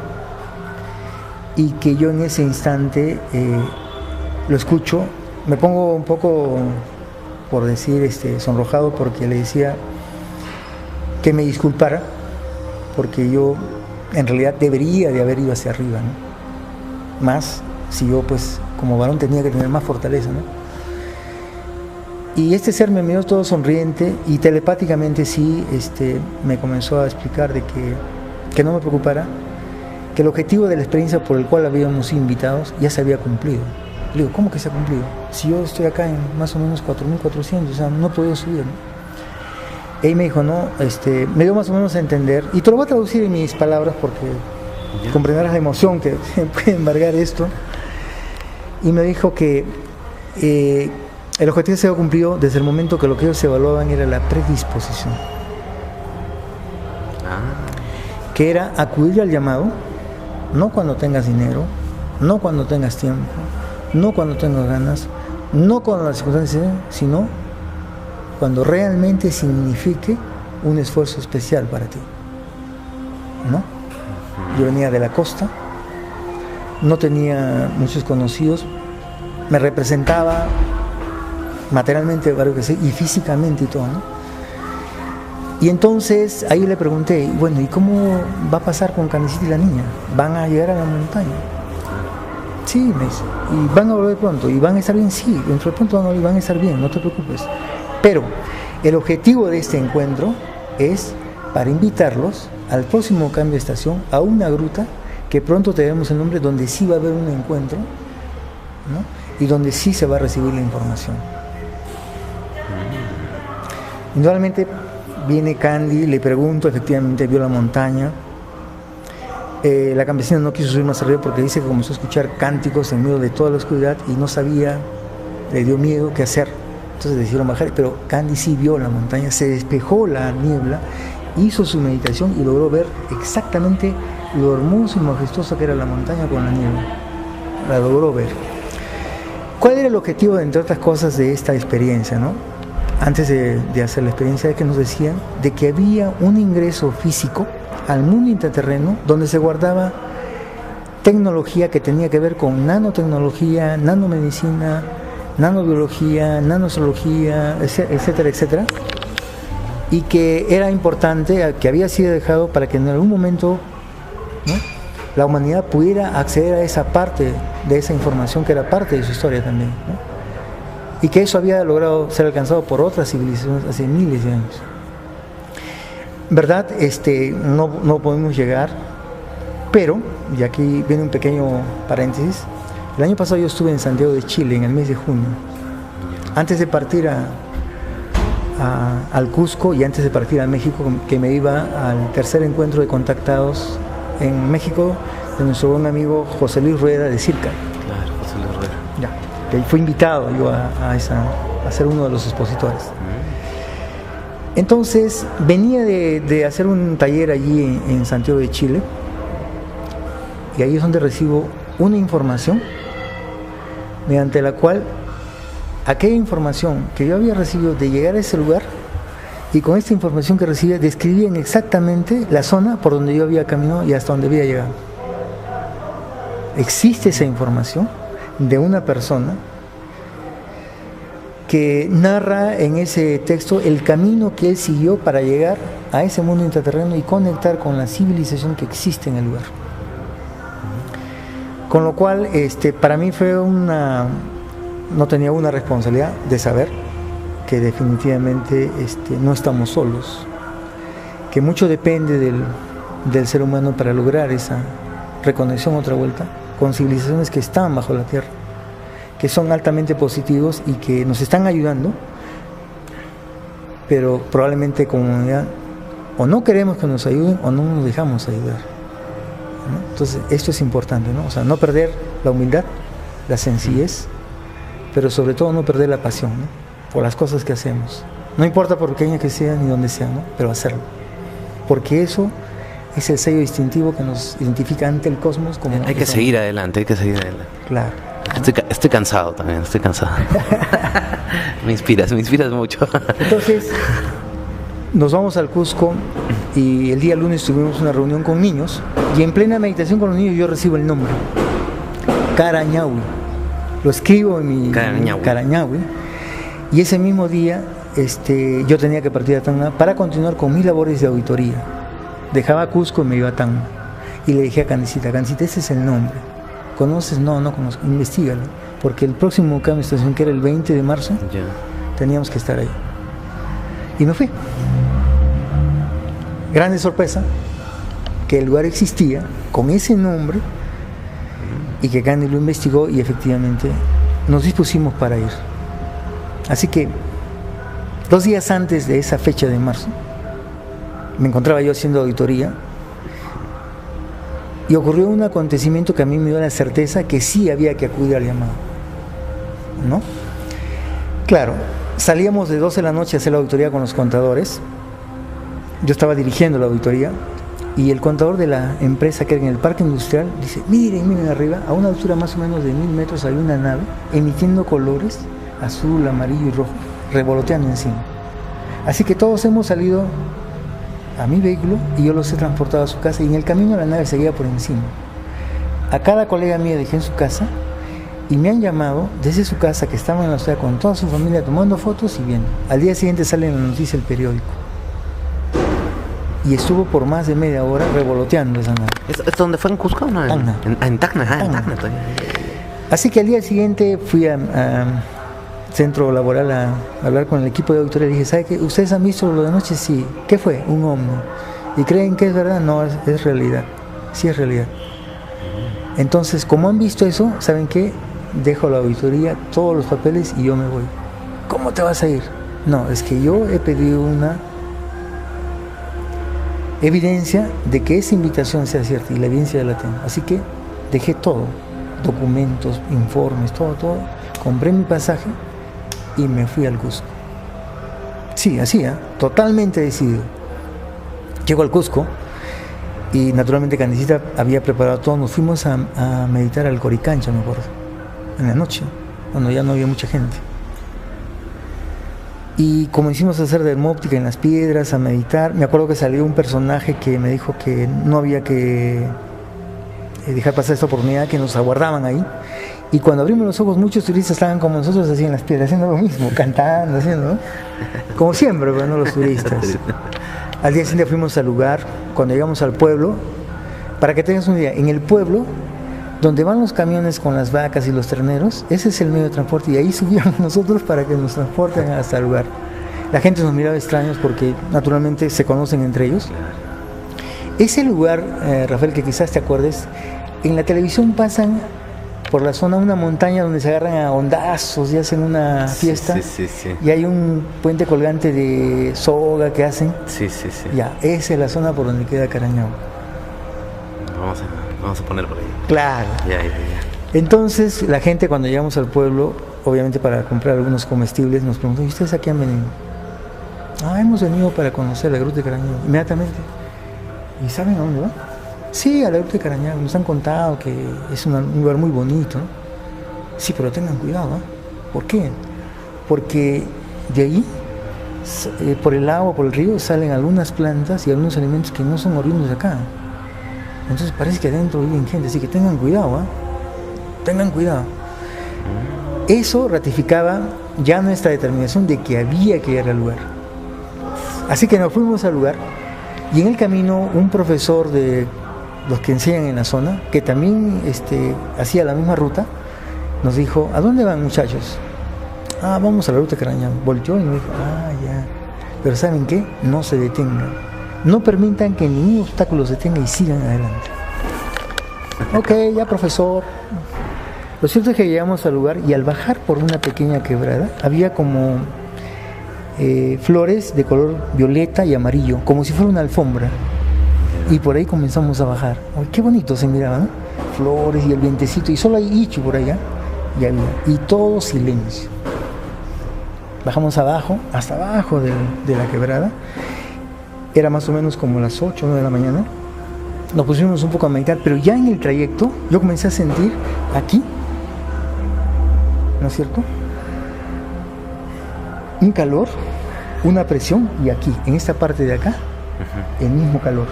Speaker 2: y que yo en ese instante lo escucho. Me pongo un poco, por decir, sonrojado porque le decía que me disculpara porque yo en realidad debería de haber ido hacia arriba, ¿no? Más si yo pues como varón tenía que tener más fortaleza, ¿no? Y este ser me miró todo sonriente y telepáticamente sí me comenzó a explicar de que no me preocupara, que el objetivo de la experiencia por el cual habíamos sido invitados ya se había cumplido. Le digo, ¿cómo que se ha cumplido? Si yo estoy acá en más o menos 4.400, o sea, no he podido subir, ¿no? Y me dijo, no, me dio más o menos a entender, y te lo voy a traducir en mis palabras porque comprenderás la emoción que puede embargar esto. Y me dijo que el objetivo se había cumplido desde el momento que lo que ellos evaluaban era la predisposición, que era acudir al llamado, no cuando tengas dinero, no cuando tengas tiempo, no cuando tengas ganas, no cuando las circunstancias, sino cuando realmente signifique un esfuerzo especial para ti, ¿no? Yo venía de la costa, no tenía muchos conocidos, me representaba materialmente, y físicamente y todo, ¿no? Y entonces ahí le pregunté, bueno, ¿y cómo va a pasar con Candycita y la niña? ¿Van a llegar a la montaña? Sí, me dice, ¿y van a volver pronto? ¿Y van a estar bien? Sí, dentro de pronto van a estar bien, no te preocupes. Pero el objetivo de este encuentro es para invitarlos al próximo cambio de estación a una gruta que pronto tenemos el nombre, donde sí va a haber un encuentro, ¿no? Y donde sí se va a recibir la información. Indudablemente viene Candy, le pregunto, efectivamente vio la montaña. La campesina no quiso subir más arriba porque dice que comenzó a escuchar cánticos en medio de toda la oscuridad y no sabía, le dio miedo qué hacer. Entonces decidieron bajar, pero Candy sí vio la montaña, se despejó la niebla, hizo su meditación y logró ver exactamente lo hermoso y majestuoso que era la montaña con la niebla. La logró ver. ¿Cuál era el objetivo, entre otras cosas, de esta experiencia, ¿no? Antes de hacer la experiencia, es que nos decían de que había un ingreso físico al mundo intraterreno donde se guardaba tecnología que tenía que ver con nanotecnología, nanomedicina, nanobiología, nanozoología, etcétera, etcétera, y que era importante, que había sido dejado para que en algún momento, ¿no?, la humanidad pudiera acceder a esa parte de esa información que era parte de su historia también, ¿no? Y que eso había logrado ser alcanzado por otras civilizaciones hace miles de años. ¿Verdad? No podemos llegar, pero, y aquí viene un pequeño paréntesis, el año pasado yo estuve en Santiago de Chile en el mes de junio, antes de partir al Cusco y antes de partir a México, que me iba al tercer encuentro de contactados en México de nuestro buen amigo José Luis Rueda de Circa.
Speaker 1: Claro, José Luis Rueda.
Speaker 2: Ya, que fui invitado yo a ser uno de los expositores. Entonces venía de hacer un taller allí en Santiago de Chile y ahí es donde recibo una información mediante la cual aquella información que yo había recibido de llegar a ese lugar, y con esta información que recibía describían exactamente la zona por donde yo había caminado y hasta donde había llegado. Existe esa información de una persona que narra en ese texto el camino que él siguió para llegar a ese mundo intraterreno y conectar con la civilización que existe en el lugar. Con lo cual, para mí fue no tenía una responsabilidad de saber que definitivamente no estamos solos, que mucho depende del ser humano para lograr esa reconexión otra vuelta con civilizaciones que están bajo la tierra, que son altamente positivos y que nos están ayudando, pero probablemente como humanidad o no queremos que nos ayuden o no nos dejamos ayudar, ¿no? Entonces esto es importante, ¿no? O sea, no perder la humildad, la sencillez, pero sobre todo no perder la pasión, ¿no? por las cosas que hacemos. No importa por pequeña que sea ni donde sea, ¿no? Pero hacerlo. Porque eso es el sello distintivo que nos identifica ante el cosmos como...
Speaker 1: Hay que seguir adelante, hay que seguir adelante.
Speaker 2: Claro.
Speaker 1: Estoy cansado también, estoy cansado. me inspiras mucho.
Speaker 2: Entonces, nos vamos al Cusco y el día lunes tuvimos una reunión con niños y en plena meditación con los niños yo recibo el nombre. Carañahui. Lo escribo en mi Carañahui. Y ese mismo día yo tenía que partir a Tacna para continuar con mis labores de auditoría. Dejaba Cusco y me iba a Tacna. Y le dije a Candicita, ese es el nombre. ¿Conoces? No conozco. Investígalo. Porque el próximo cambio de estación, que era el 20 de marzo, teníamos que estar ahí. Y me fui. Grande sorpresa, que el lugar existía con ese nombre y que Candy lo investigó y efectivamente nos dispusimos para ir. Así que 2 días antes de esa fecha de marzo, me encontraba yo haciendo auditoría y ocurrió un acontecimiento que a mí me dio la certeza que sí había que acudir al llamado, ¿no? Claro, salíamos de 12 de la noche a hacer la auditoría con los contadores. Yo estaba dirigiendo la auditoría y el contador de la empresa que era en el parque industrial dice, miren arriba, a una altura más o menos de 1000 metros hay una nave emitiendo colores azul, amarillo y rojo, revoloteando encima. Así que todos hemos salido a mi vehículo y yo los he transportado a su casa y en el camino la nave seguía por encima. A cada colega mío dejé en su casa y me han llamado desde su casa, que estaban en la ciudad con toda su familia tomando fotos y viendo. Al día siguiente sale en la noticia el periódico. Y estuvo por más de media hora revoloteando esa nave.
Speaker 1: ¿Es donde fue en Cusco? No,
Speaker 2: Tacna.
Speaker 1: En Tacna, en Tacna.
Speaker 2: Así que al día siguiente fui a centro laboral a hablar con el equipo de auditoría y dije, ¿sabe qué? ¿Ustedes han visto lo de anoche? Sí. ¿Qué fue? Un ovni. ¿Y creen que es verdad? No, es realidad. Sí es realidad. Entonces, como han visto eso, ¿saben qué? Dejo la auditoría, todos los papeles y yo me voy. ¿Cómo te vas a ir? No, es que yo he pedido una evidencia de que esa invitación sea cierta y la evidencia ya la tengo. Así que dejé todo, documentos, informes, todo. Compré mi pasaje y me fui al Cusco. Sí, así, totalmente decidido. Llego al Cusco y naturalmente Candicita había preparado todo. Nos fuimos a meditar al Coricancha, me acuerdo, en la noche, cuando ya no había mucha gente. Y comenzamos a hacer dermóptica en las piedras, a meditar. Me acuerdo que salió un personaje que me dijo que no había que dejar pasar esta oportunidad, que nos aguardaban ahí. Y cuando abrimos los ojos, muchos turistas estaban como nosotros, así en las piedras, haciendo lo mismo, cantando, haciendo, ¿no? Como siempre, pero no los turistas. Al día siguiente fuimos al lugar, cuando llegamos al pueblo, para que tengas una idea, en el pueblo, donde van los camiones con las vacas y los terneros, ese es el medio de transporte y ahí subíamos nosotros para que nos transporten hasta el lugar. La gente nos miraba extraños porque naturalmente se conocen entre ellos. Ese lugar, Rafael, que quizás te acuerdes, en la televisión pasan por la zona una montaña donde se agarran a hondazos y hacen una fiesta. Sí. Y hay un puente colgante de soga que hacen. Sí. Ya, esa es la zona por donde queda Carañahui.
Speaker 1: Vamos a poner por ahí.
Speaker 2: Claro. Ya. Entonces, la gente cuando llegamos al pueblo, obviamente para comprar algunos comestibles, nos preguntó, ¿y ustedes a qué han venido? Hemos venido para conocer la Gruta de Carañahui. Inmediatamente. ¿Y saben a dónde va? Sí, a la Gruta de Carañahui. Nos han contado que es un lugar muy bonito, ¿no? Sí, pero tengan cuidado, ¿no? ¿Por qué? Porque de ahí, por el agua, por el río, salen algunas plantas y algunos alimentos que no son oriundos de acá. Entonces parece que adentro viven gente, así que tengan cuidado, tengan cuidado. Eso ratificaba ya nuestra determinación de que había que ir al lugar. Así que nos fuimos al lugar y en el camino un profesor de los que enseñan en la zona, que también hacía la misma ruta, nos dijo, ¿a dónde van, muchachos? Vamos a la Gruta de Carañahui. Volteó y me dijo, ya. Pero ¿saben qué? No se detengan. No permitan que ningún obstáculo se detenga y sigan adelante. Ok, ya, profesor. Lo cierto es que llegamos al lugar y al bajar por una pequeña quebrada había como flores de color violeta y amarillo, como si fuera una alfombra. Y por ahí comenzamos a bajar. Ay, qué bonito se miraba, ¿no? Flores y el vientecito, y solo hay ichu por allá, y había. Y todo silencio. bajamos abajo, hasta abajo de la quebrada. Era más o menos como las 8 o 9 de la mañana. Nos pusimos un poco a meditar, pero ya en el trayecto yo comencé a sentir aquí, ¿no es cierto?, un calor, una presión, y aquí, en esta parte de acá, el mismo calor.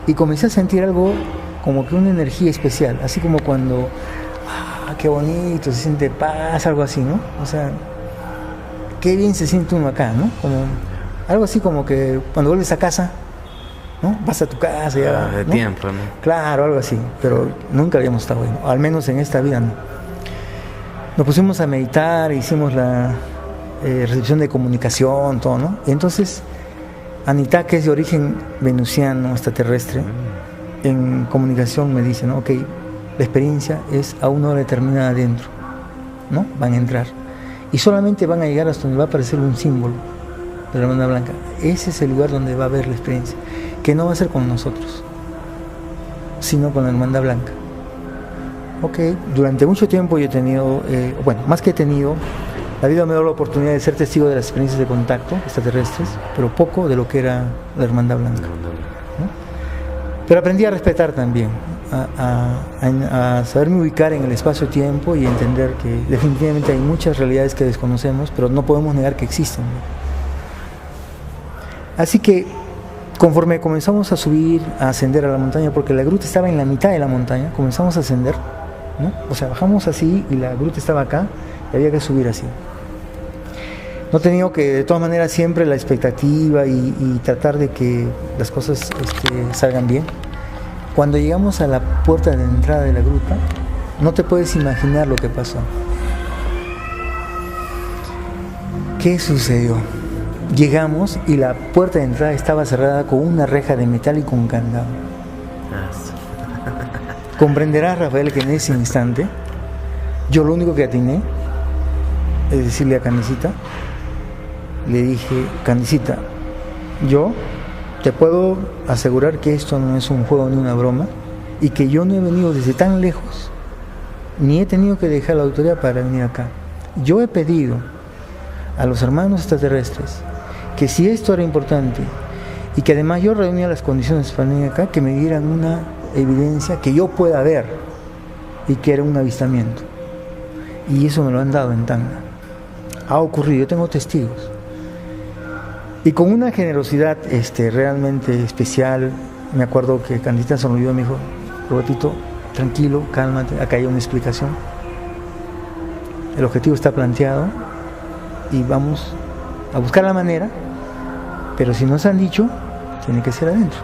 Speaker 2: Y comencé a sentir algo como que una energía especial, así como cuando, qué bonito, se siente paz, algo así, ¿no? O sea, qué bien se siente uno acá, ¿no? Como, algo así como que cuando vuelves a casa, ¿no? Vas a tu casa ya,
Speaker 1: de
Speaker 2: ¿no?
Speaker 1: tiempo, ¿no?
Speaker 2: Claro, algo así, pero nunca habíamos estado ahí, ¿no? Al menos en esta vida, ¿no? Nos pusimos a meditar, hicimos la recepción de comunicación, todo, ¿no? Y entonces Anita, que es de origen venusiano, extraterrestre, en comunicación me dice, ¿no? Ok, la experiencia es a una hora determinada adentro, ¿no? Van a entrar y solamente van a llegar hasta donde va a aparecer un símbolo de la hermandad blanca. Ese es el lugar donde va a haber la experiencia, que no va a ser con nosotros, sino con la hermandad blanca. Ok, durante mucho tiempo yo he tenido, más que he tenido, la vida me dio la oportunidad de ser testigo de las experiencias de contacto extraterrestres, pero poco de lo que era la hermandad blanca, ¿no? Pero aprendí a respetar también, a saberme ubicar en el espacio-tiempo y entender que definitivamente hay muchas realidades que desconocemos, pero no podemos negar que existen, ¿no? Así que conforme comenzamos a subir, a ascender a la montaña, porque la gruta estaba en la mitad de la montaña, comenzamos a ascender, ¿no? O sea, bajamos así y la gruta estaba acá y había que subir así. No he tenido que, de todas maneras, siempre la expectativa y tratar de que las cosas salgan bien. Cuando llegamos a la puerta de entrada de la gruta, no te puedes imaginar lo que pasó. ¿Qué sucedió? Llegamos y la puerta de entrada estaba cerrada con una reja de metal y con un candado. Comprenderás, Rafael, que en ese instante yo lo único que atiné es decirle a Candicita, le dije, Candicita, yo te puedo asegurar que esto no es un juego ni una broma y que yo no he venido desde tan lejos ni he tenido que dejar la autoridad para venir acá. Yo he pedido a los hermanos extraterrestres que si esto era importante y que además yo reunía las condiciones para venir acá, que me dieran una evidencia que yo pueda ver y que era un avistamiento. Y eso me lo han dado en Tacna. Ha ocurrido, yo tengo testigos. Y con una generosidad realmente especial, me acuerdo que Candita sonrió y me dijo, Robertito, tranquilo, cálmate, acá hay una explicación. El objetivo está planteado y vamos a buscar la manera, pero si nos han dicho, tiene que ser adentro.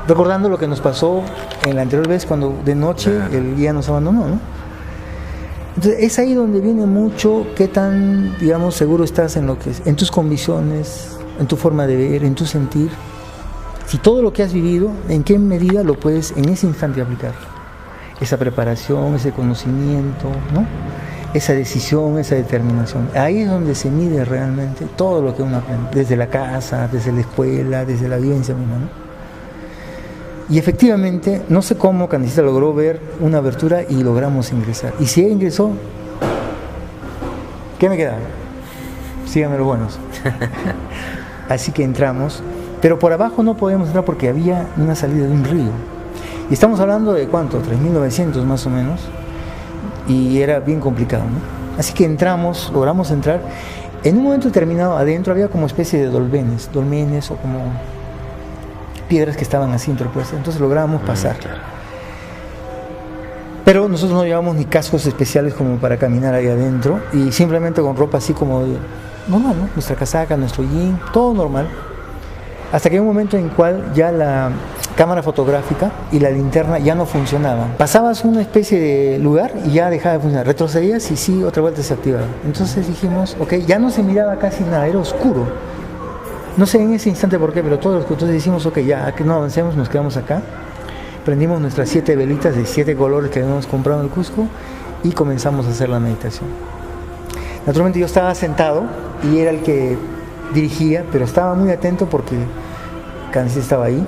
Speaker 2: Recordando lo que nos pasó en la anterior vez, cuando de noche el guía nos abandonó, ¿no? Entonces es ahí donde viene mucho qué tan, digamos, seguro estás en lo que es, en tus convicciones, en tu forma de ver, en tu sentir. Si todo lo que has vivido, en qué medida lo puedes en ese instante aplicar. Esa preparación, ese conocimiento, ¿no? Esa decisión, esa determinación. Ahí es donde se mide realmente todo lo que uno aprende, desde la casa, desde la escuela, desde la vivencia misma, ¿no? Y efectivamente, no sé cómo Candicita logró ver una abertura y logramos ingresar. Y si ella ingresó, ¿qué me queda? Síganme los buenos. Así que entramos, pero por abajo no podíamos entrar porque había una salida de un río. Y estamos hablando de ¿cuánto? 3.900 más o menos. Y era bien complicado, ¿no? Así que entramos, logramos entrar. En un momento determinado, adentro había como especie de dolmenes o como piedras que estaban así interpuestas, entonces logramos pasar. Pero nosotros no llevamos ni cascos especiales como para caminar ahí adentro y simplemente con ropa así como normal, ¿no? Nuestra casaca, nuestro jean, todo normal. Hasta que hay un momento en el cual ya la cámara fotográfica y la linterna ya no funcionaban. Pasabas una especie de lugar y ya dejaba de funcionar. Retrocedías y sí, otra vuelta se activaba. Entonces dijimos, ok, ya no se miraba casi nada, era oscuro. No sé en ese instante por qué, pero todos entonces decimos, ok, ya que no avancemos, nos quedamos acá. Prendimos nuestras 7 velitas de 7 colores que habíamos comprado en el Cusco y comenzamos a hacer la meditación. Naturalmente yo estaba sentado y era el que dirigía, pero estaba muy atento porque Candicita estaba ahí.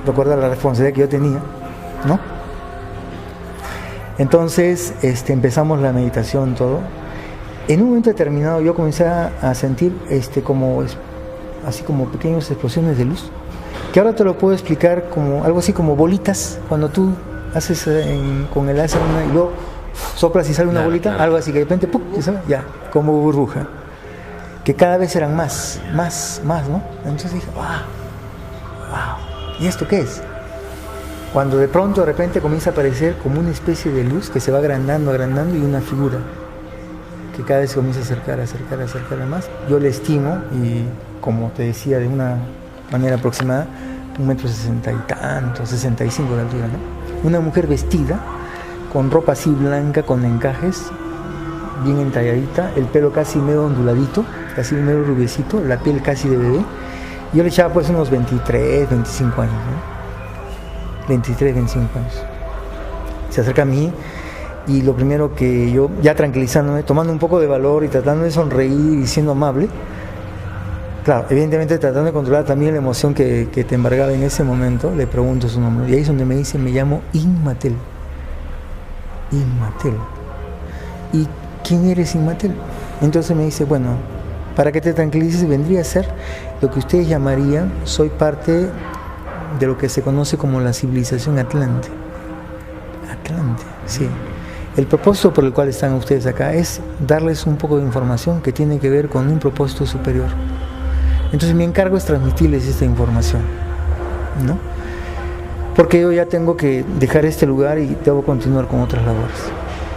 Speaker 2: Recuerda la responsabilidad que yo tenía, ¿no? Entonces empezamos la meditación, todo. En un momento determinado yo comencé a sentir así como pequeñas explosiones de luz, que ahora te lo puedo explicar como algo así como bolitas, cuando tú haces con el láser y luego soplas y sale una bolita, algo así que de repente ¡pum! Ya, como burbuja, que cada vez eran más, ¿no? Entonces dije, wow, ¿y esto qué es? Cuando de repente comienza a aparecer como una especie de luz que se va agrandando y una figura que cada vez se comienza a acercar más. Yo le estimo, y como te decía, de una manera aproximada, 1,60 m y tanto, 65 de altura, ¿no? Una mujer vestida con ropa así blanca, con encajes, bien entalladita, el pelo casi medio onduladito, casi medio rubiecito, la piel casi de bebé. Yo le echaba pues unos 23, 25 años, ¿no? 23, 25 años. Se acerca a mí y lo primero que yo, ya tranquilizándome, tomando un poco de valor y tratando de sonreír y siendo amable, claro, evidentemente tratando de controlar también la emoción que te embargaba en ese momento, le pregunto su nombre. Y ahí es donde me dice, me llamo Inmatel. Inmatel. ¿Y quién eres, Inmatel? Entonces me dice, bueno, para que te tranquilices, vendría a ser lo que ustedes llamarían, soy parte de lo que se conoce como la civilización Atlante. Atlante, sí. El propósito por el cual están ustedes acá es darles un poco de información que tiene que ver con un propósito superior. Entonces mi encargo es transmitirles esta información, ¿no? Porque yo ya tengo que dejar este lugar y debo continuar con otras labores.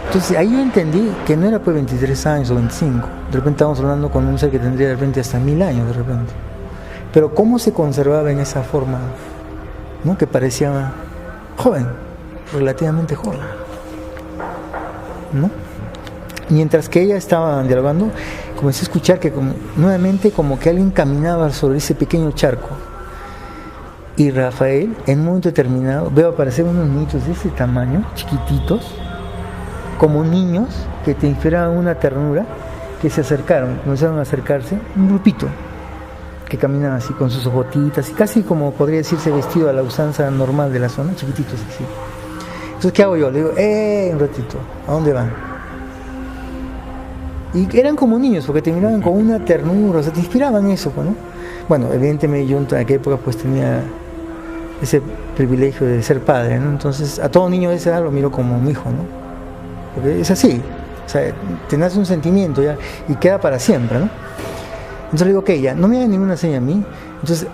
Speaker 2: Entonces ahí yo entendí que no era pues 23 años o 25. De repente estamos hablando con un ser que tendría de repente hasta 1000 años de repente. Pero cómo se conservaba en esa forma, ¿no? Que parecía joven, relativamente joven, ¿no? Mientras que ella estaba dialogando, comencé a escuchar que nuevamente como que alguien caminaba sobre ese pequeño charco. Y Rafael, en un momento determinado, veo aparecer unos niños de ese tamaño, chiquititos, como niños que te inspiraban una ternura, que se acercaron, comenzaron a acercarse, un grupito que caminaban así con sus ojotitas, y casi como podría decirse vestido a la usanza normal de la zona, chiquititos así. Entonces, ¿qué hago yo? Le digo, un ratito, ¿a dónde van? Y eran como niños, porque te miraban con una ternura, o sea, te inspiraban eso, ¿no? Bueno, evidentemente yo en aquella época pues tenía ese privilegio de ser padre, ¿no? Entonces, a todo niño de esa edad lo miro como mi hijo, ¿no? Porque es así, o sea, te nace un sentimiento ya y queda para siempre, ¿no? Entonces le digo, ok, ya, no me hagan ninguna seña a mí, entonces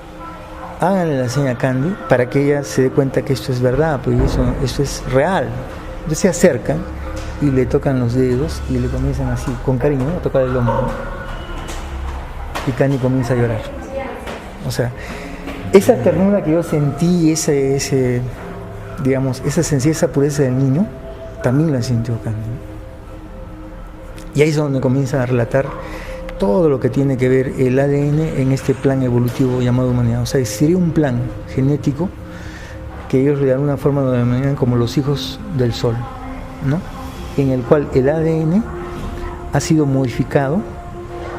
Speaker 2: háganle la seña a Candy para que ella se dé cuenta que esto es verdad, pues esto es real. Entonces se acercan y le tocan los dedos y le comienzan así, con cariño, ¿no? A tocar el hombro, ¿no? Y Candy comienza a llorar. O sea, esa ternura que yo sentí, digamos, esa sencillez, esa pureza del niño, también la sintió Candy. Y ahí es donde comienza a relatar todo lo que tiene que ver el ADN en este plan evolutivo llamado humanidad. O sea, sería un plan genético que ellos de alguna forma lo denominan como los hijos del sol, ¿no? En el cual el ADN ha sido modificado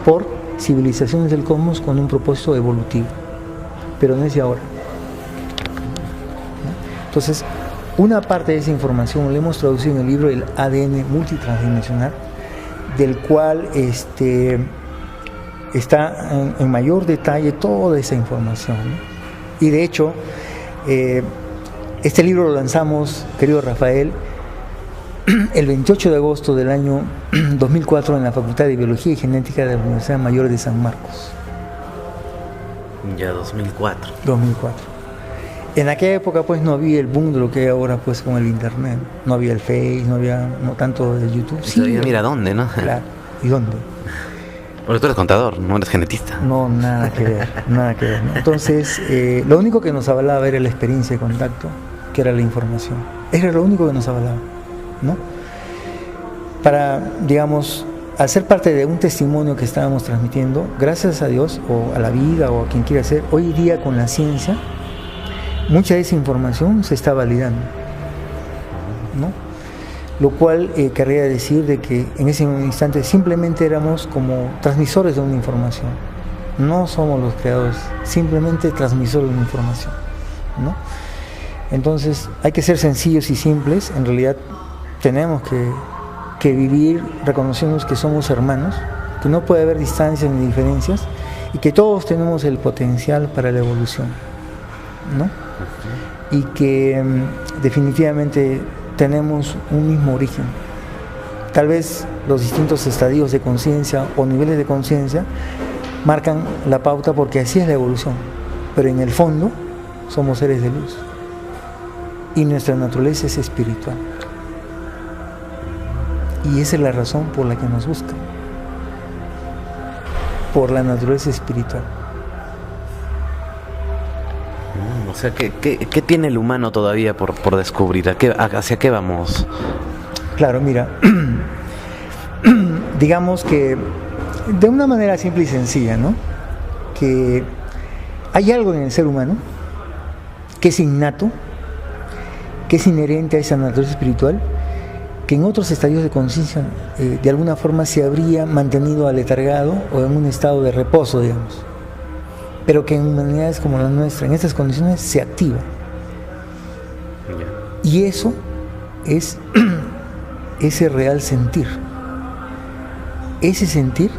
Speaker 2: por civilizaciones del cosmos con un propósito evolutivo, pero no es de ahora, ¿no? Entonces, una parte de esa información la hemos traducido en el libro El ADN multitransdimensional, del cual está en mayor detalle toda esa información, ¿no? Y de hecho, este libro lo lanzamos, querido Rafael, el 28 de agosto del año 2004 en la Facultad de Biología y Genética de la Universidad Mayor de San Marcos.
Speaker 1: Ya 2004.
Speaker 2: 2004. En aquella época pues no había el boom de lo que hay ahora pues con el internet. No había el Face, no había tanto el YouTube.
Speaker 1: Sí, mira dónde, ¿no?
Speaker 2: Claro. ¿Y dónde?
Speaker 1: Porque tú eres contador, no eres genetista.
Speaker 2: No, nada que ver, nada que ver, ¿no? Entonces, lo único que nos avalaba era la experiencia de contacto, que era la información. Era lo único que nos avalaba, ¿no? Para, digamos, al ser parte de un testimonio que estábamos transmitiendo, gracias a Dios, o a la vida, o a quien quiera ser, hoy día con la ciencia, mucha de esa información se está validando, ¿no? Lo cual querría decir de que en ese instante simplemente éramos como transmisores de una información. No somos los creadores, simplemente transmisores de una información, ¿no? Entonces hay que ser sencillos y simples. En realidad tenemos que que vivir reconociendo que somos hermanos, que no puede haber distancias ni diferencias y que todos tenemos el potencial para la evolución, ¿no? Y que definitivamente tenemos un mismo origen. Tal vez los distintos estadios de conciencia o niveles de conciencia marcan la pauta porque así es la evolución, pero en el fondo somos seres de luz y nuestra naturaleza es espiritual, y esa es la razón por la que nos buscan, por la naturaleza espiritual.
Speaker 1: O sea, ¿qué tiene el humano todavía por descubrir? ¿Hacia qué vamos?
Speaker 2: Claro, mira, digamos que de una manera simple y sencilla, ¿no? Que hay algo en el ser humano que es innato, que es inherente a esa naturaleza espiritual, que en otros estadios de conciencia de alguna forma se habría mantenido aletargado o en un estado de reposo, digamos, pero que en humanidades como la nuestra, en estas condiciones, se activa. Y eso es ese real sentir, ese sentir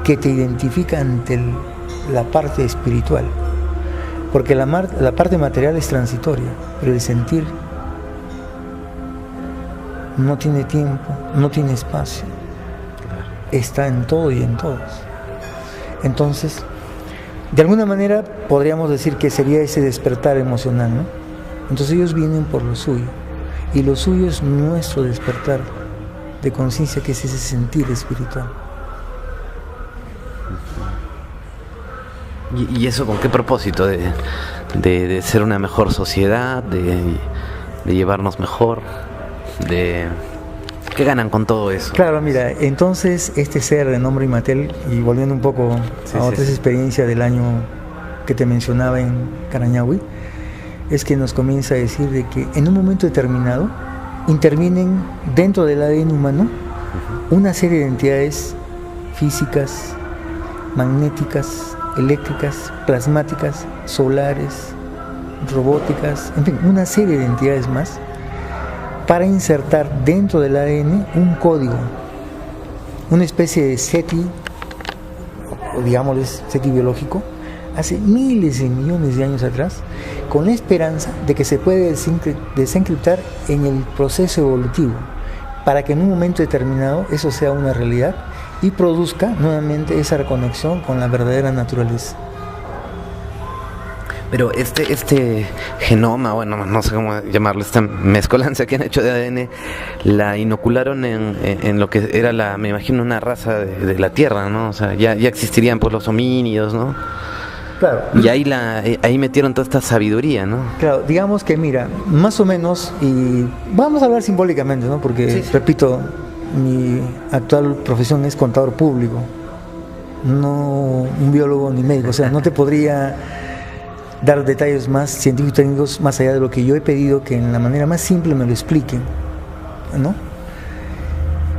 Speaker 2: que te identifica ante la parte espiritual, porque la parte material es transitoria, pero el sentir no tiene tiempo, no tiene espacio, está en todo y en todos. Entonces, de alguna manera podríamos decir que sería ese despertar emocional, ¿no? Entonces ellos vienen por lo suyo, y lo suyo es nuestro despertar de conciencia, que es ese sentir espiritual.
Speaker 1: ¿Y eso con qué propósito? ¿De ser una mejor sociedad? ¿De llevarnos mejor? ¿Qué ganan con todo eso?
Speaker 2: Claro, mira, entonces este ser de nombre Imatel, y volviendo un poco a otra experiencia del año que te mencionaba en Carañahui, es que nos comienza a decir de que en un momento determinado intervienen dentro del ADN humano una serie de entidades físicas, magnéticas, eléctricas, plasmáticas, solares, robóticas, en fin, una serie de entidades más, para insertar dentro del ADN un código, una especie de SETI, o digámosles SETI biológico, hace miles de millones de años atrás, con la esperanza de que se puede desencriptar en el proceso evolutivo, para que en un momento determinado eso sea una realidad y produzca nuevamente esa reconexión con la verdadera naturaleza.
Speaker 1: Pero este genoma, bueno, no sé cómo llamarlo, esta mezcolanza que han hecho de ADN, la inocularon en lo que era me imagino, una raza de la Tierra, ¿no? O sea, ya existirían pues los homínidos, ¿no?
Speaker 2: Claro.
Speaker 1: Y ahí metieron toda esta sabiduría, ¿no?
Speaker 2: Claro, digamos que mira, más o menos, y vamos a hablar simbólicamente, ¿no? Porque, repito, mi actual profesión es contador público, no un biólogo ni médico, o sea, no te podría dar detalles más científicos y técnicos más allá de lo que yo he pedido que en la manera más simple me lo expliquen, ¿no?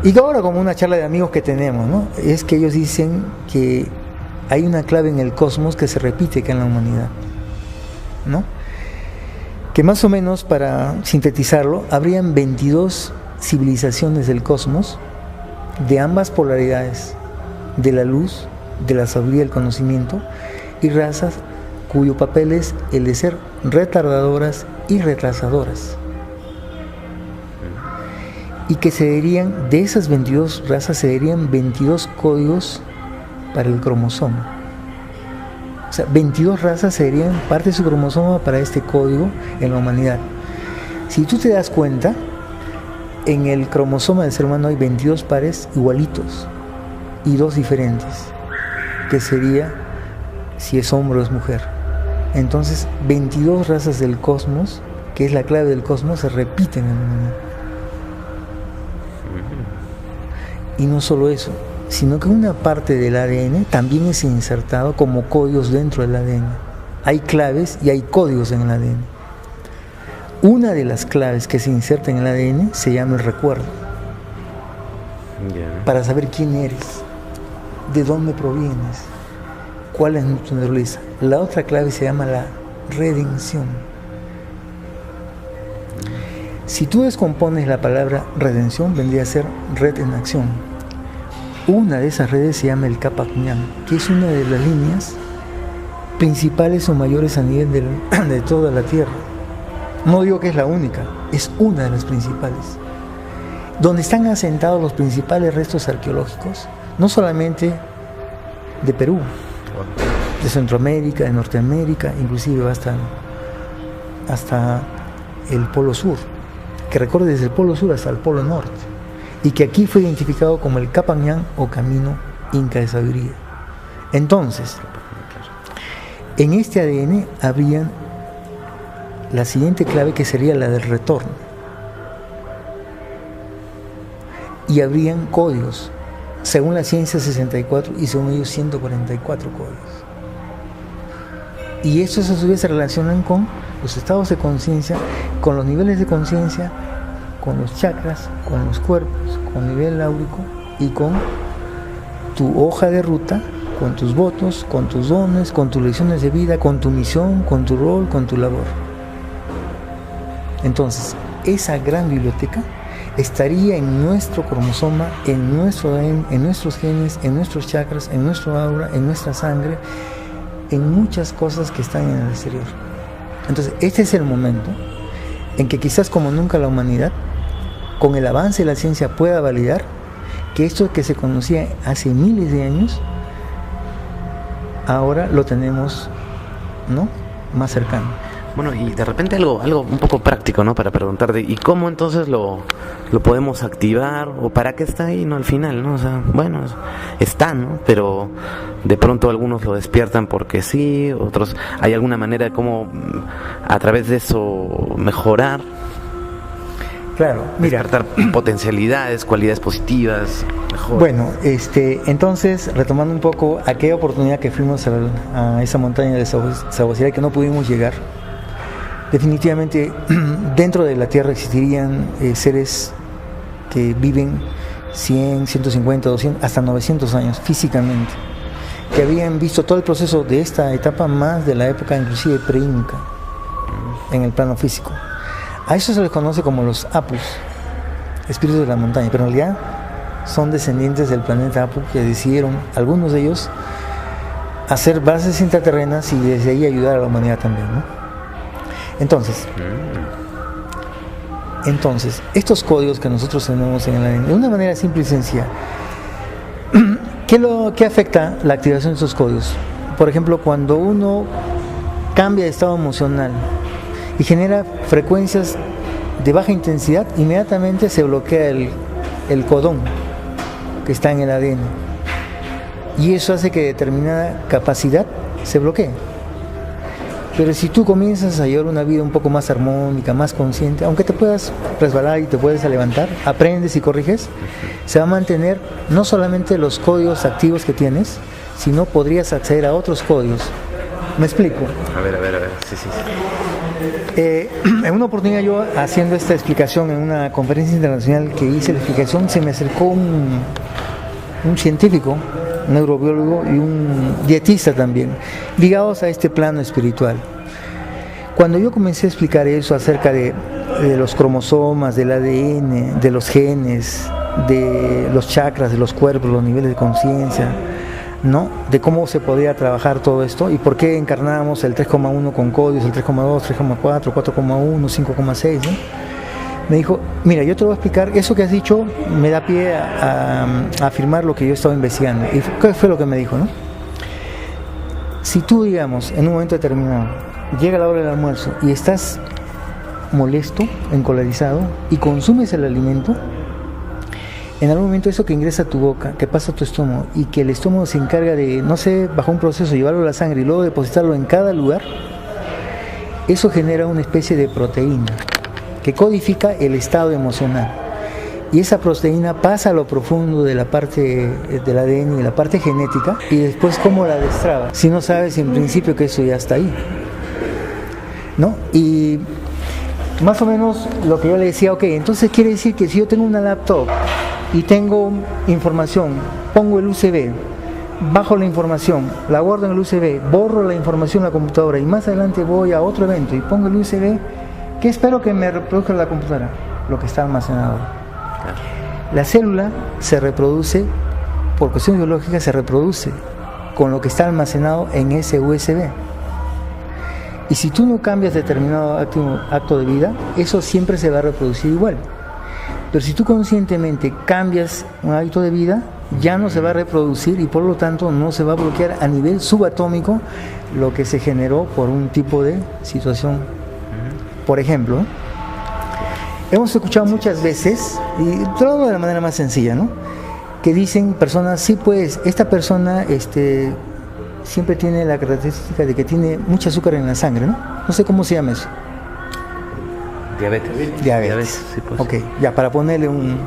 Speaker 2: Y ahora, como una charla de amigos que tenemos, ¿no? Es que ellos dicen que hay una clave en el cosmos que se repite acá en la humanidad, ¿no? Que más o menos, para sintetizarlo, habrían 22 civilizaciones del cosmos de ambas polaridades, de la luz, de la sabiduría y el conocimiento, y razas cuyo papel es el de ser retardadoras y retrasadoras, y que de esas 22 razas se darían 22 códigos para el cromosoma. O sea, 22 razas serían parte de su cromosoma para este código en la humanidad. Si tú te das cuenta, en el cromosoma del ser humano hay 22 pares igualitos y 2 diferentes, que sería si es hombre o es mujer. Entonces, 22 razas del cosmos, que es la clave del cosmos, se repiten en la humanidad. Y no solo eso, sino que una parte del ADN también es insertado como códigos dentro del ADN. Hay claves y hay códigos en el ADN. Una de las claves que se inserta en el ADN se llama el recuerdo. Para saber quién eres, de dónde provienes, cuál es tu naturaleza. La otra clave se llama la redención. Si tú descompones la palabra redención, vendría a ser red en acción. Una de esas redes se llama el Capac Ñan, que es una de las líneas principales o mayores a nivel de toda la Tierra. No digo que es la única, es una de las principales, donde están asentados los principales restos arqueológicos, no solamente de Perú, de Centroamérica, de Norteamérica, inclusive hasta el Polo Sur, que recorre desde el Polo Sur hasta el Polo Norte, y que aquí fue identificado como el Capac Ñan o Camino Inca de Sabiduría. Entonces, en este ADN habría la siguiente clave, que sería la del retorno, y habrían códigos, según la ciencia 64 y según ellos 144 códigos. Y estos a su vez se relacionan con los estados de conciencia, con los niveles de conciencia, con los chakras, con los cuerpos, con el nivel áurico y con tu hoja de ruta, con tus votos, con tus dones, con tus lecciones de vida, con tu misión, con tu rol, con tu labor. Entonces, esa gran biblioteca estaría en nuestro cromosoma, en nuestro ADN, en nuestros genes, en nuestros chakras, en nuestro aura, en nuestra sangre, en muchas cosas que están en el exterior. Entonces, este es el momento en que quizás como nunca la humanidad, con el avance de la ciencia, pueda validar que esto que se conocía hace miles de años, ahora lo tenemos, ¿no?, más cercano.
Speaker 1: Bueno, y de repente algo un poco práctico, ¿no?, para preguntarte, ¿y cómo entonces lo podemos activar? ¿O para qué está ahí, no, al final, ¿no? O sea, bueno, está, ¿no? Pero de pronto algunos lo despiertan porque sí, otros, ¿hay alguna manera de cómo a través de eso mejorar?
Speaker 2: Claro, mira,
Speaker 1: despertar potencialidades, cualidades positivas, mejor.
Speaker 2: Bueno, entonces, retomando un poco aquella oportunidad que fuimos a esa montaña de Sabocidad que no pudimos llegar, definitivamente dentro de la Tierra existirían seres que viven 100, 150, 200, hasta 900 años físicamente, que habían visto todo el proceso de esta etapa más de la época inclusive pre-inca en el plano físico. A eso se les conoce como los Apus, espíritus de la montaña, pero en realidad son descendientes del planeta Apu, que decidieron, algunos de ellos, hacer bases intraterrenas y desde ahí ayudar a la humanidad también, ¿no? Entonces, estos códigos que nosotros tenemos en el ADN, de una manera simple y sencilla, ¿qué afecta la activación de estos códigos? Por ejemplo, cuando uno cambia de estado emocional y genera frecuencias de baja intensidad, inmediatamente se bloquea el codón que está en el ADN, y eso hace que determinada capacidad se bloquee. Pero si tú comienzas a llevar una vida un poco más armónica, más consciente, aunque te puedas resbalar y te puedes levantar, aprendes y corriges, se va a mantener no solamente los códigos activos que tienes, sino podrías acceder a otros códigos. ¿Me explico?
Speaker 1: A ver, sí.
Speaker 2: En una oportunidad, yo haciendo esta explicación en una conferencia internacional que hice la explicación, se me acercó un científico, un neurobiólogo y un dietista también, ligados a este plano espiritual. Cuando yo comencé a explicar eso acerca de los cromosomas, del ADN, de los genes, de los chakras, de los cuerpos, los niveles de conciencia, ¿no?, de cómo se podía trabajar todo esto y por qué encarnábamos el 3,1 con códigos, el 3,2, 3,4, 4,1, 5,6, ¿no? Me dijo, mira, yo te voy a explicar, eso que has dicho me da pie a afirmar lo que yo he estado investigando. ¿Y qué fue lo que me dijo, no? Si tú, digamos, en un momento determinado, llega la hora del almuerzo y estás molesto, encolerizado, y consumes el alimento, en algún momento eso que ingresa a tu boca, que pasa a tu estómago, y que el estómago se encarga de, no sé, bajo un proceso, llevarlo a la sangre y luego depositarlo en cada lugar, eso genera una especie de proteína que codifica el estado emocional. Y esa proteína pasa a lo profundo de la parte del ADN y la parte genética, y después cómo la destraba, si no sabes en principio que eso ya está ahí, ¿no? Y más o menos lo que yo le decía, ok, entonces quiere decir que si yo tengo una laptop y tengo información, pongo el USB, bajo la información, la guardo en el USB, borro la información en la computadora y más adelante voy a otro evento y pongo el USB, ¿Qué espero que me reproduzca la computadora? Lo que está almacenado. Claro. La célula se reproduce, por cuestiones biológicas, se reproduce con lo que está almacenado en ese USB. Y si tú no cambias determinado acto de vida, eso siempre se va a reproducir igual. Pero si tú conscientemente cambias un hábito de vida, ya no se va a reproducir y por lo tanto no se va a bloquear a nivel subatómico lo que se generó por un tipo de situación. Por ejemplo, hemos escuchado muchas veces, y todo de la manera más sencilla, ¿no?, que dicen personas, sí, pues esta persona siempre tiene la característica de que tiene mucho azúcar en la sangre, ¿no? No sé cómo se llama eso.
Speaker 1: Diabetes, sí, pues.
Speaker 2: Ok, ya, para ponerle un...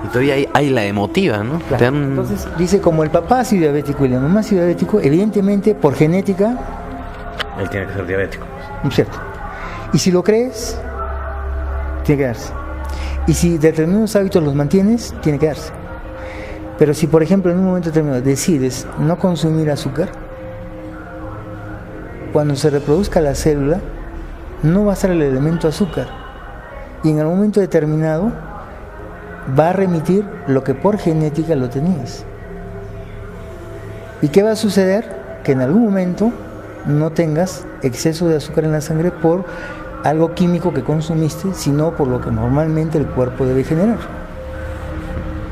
Speaker 1: Y todavía hay la emotiva, ¿no?
Speaker 2: Claro. Entonces dice, como el papá ha sido diabético y la mamá ha sido diabético, evidentemente por genética
Speaker 1: él tiene que ser diabético.
Speaker 2: Cierto. Y si lo crees, tiene que darse. Y si determinados hábitos los mantienes, tiene que darse. Pero si, por ejemplo, en un momento determinado decides no consumir azúcar, cuando se reproduzca la célula, no va a ser el elemento azúcar. Y en el momento determinado va a remitir lo que por genética lo tenías. ¿Y qué va a suceder? Que en algún momento no tengas exceso de azúcar en la sangre por algo químico que consumiste, sino por lo que normalmente el cuerpo debe generar.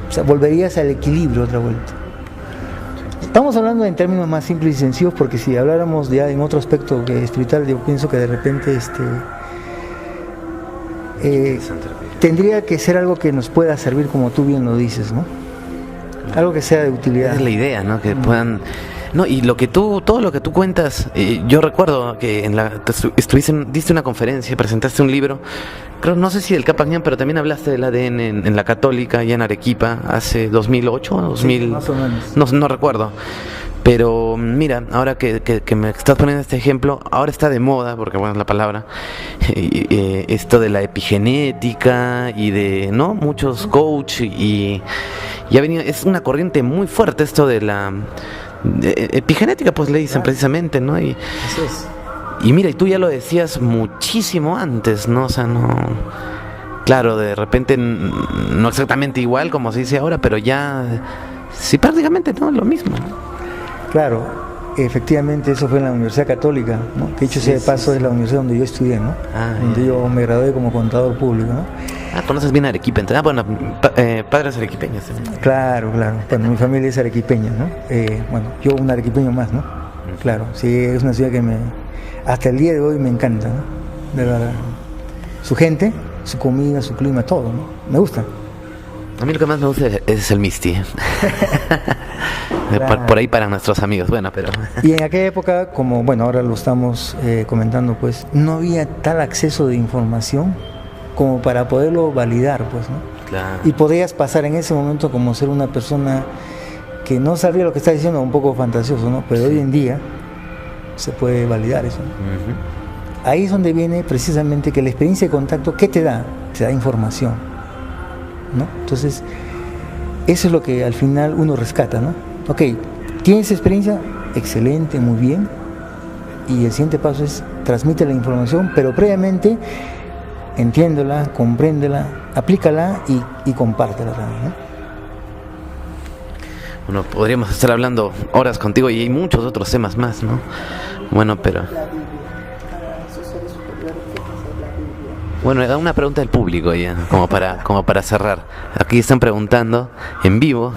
Speaker 2: O sea, volverías al equilibrio otra vuelta. Estamos hablando en términos más simples y sencillos, porque si habláramos ya en otro aspecto que espiritual, yo pienso que de repente tendría que ser algo que nos pueda servir, como tú bien lo dices, ¿no? Algo que sea de utilidad.
Speaker 1: Esa es la idea, ¿no? Que puedan... No, y todo lo que tú cuentas, yo recuerdo que diste una conferencia, presentaste un libro, creo, no sé si del Capañán, pero también hablaste del ADN en la Católica, ya en Arequipa, hace 2008, 2000, sí, más o menos. No recuerdo. Pero mira, ahora que me estás poniendo este ejemplo, ahora está de moda, porque bueno es la palabra, esto de la epigenética y de, ¿no?, muchos coach y ha venido, es una corriente muy fuerte esto de la epigenética, pues le dicen precisamente, ¿no? Y mira, y tú ya lo decías muchísimo antes, ¿no? O sea, no... Claro, de repente no exactamente igual como se dice ahora, pero ya... Sí, prácticamente, ¿no? Lo mismo, ¿no?
Speaker 2: Claro, efectivamente eso fue en la Universidad Católica, ¿no? Que dicho sea de paso es la universidad donde yo estudié, ¿no? Donde yo me gradué como contador público, ¿no?
Speaker 1: Conoces bien a Arequipa, bueno, padres arequipeños también.
Speaker 2: Claro, bueno, mi familia es arequipeña, ¿no? Bueno, yo un arequipeño más, ¿no? Claro, sí, es una ciudad que hasta el día de hoy me encanta, ¿no? De verdad. Su gente, su comida, su clima, todo, ¿no? Me gusta.
Speaker 1: A mí lo que más me gusta es el Misti. Claro. Por ahí para nuestros amigos, bueno, pero...
Speaker 2: Y en aquella época, como, bueno, ahora lo estamos comentando, pues, no había tal acceso de información como para poderlo validar, pues, ¿no?
Speaker 1: Claro.
Speaker 2: Y podías pasar en ese momento como ser una persona que no sabía lo que está diciendo, un poco fantasioso, ¿no? Pero hoy en día se puede validar eso, ¿no? Uh-huh. Ahí es donde viene precisamente que la experiencia de contacto, ¿qué te da? Te da información, ¿no? Entonces, eso es lo que al final uno rescata, ¿no? Ok, ¿tienes experiencia? Excelente, muy bien. Y el siguiente paso es transmite la información, pero previamente entiéndela, compréndela, aplícala y compártela también, ¿no?
Speaker 1: Bueno, podríamos estar hablando horas contigo y hay muchos otros temas más, ¿no? Bueno, pero... Bueno, da una pregunta del público ya, como para cerrar. Aquí están preguntando en vivo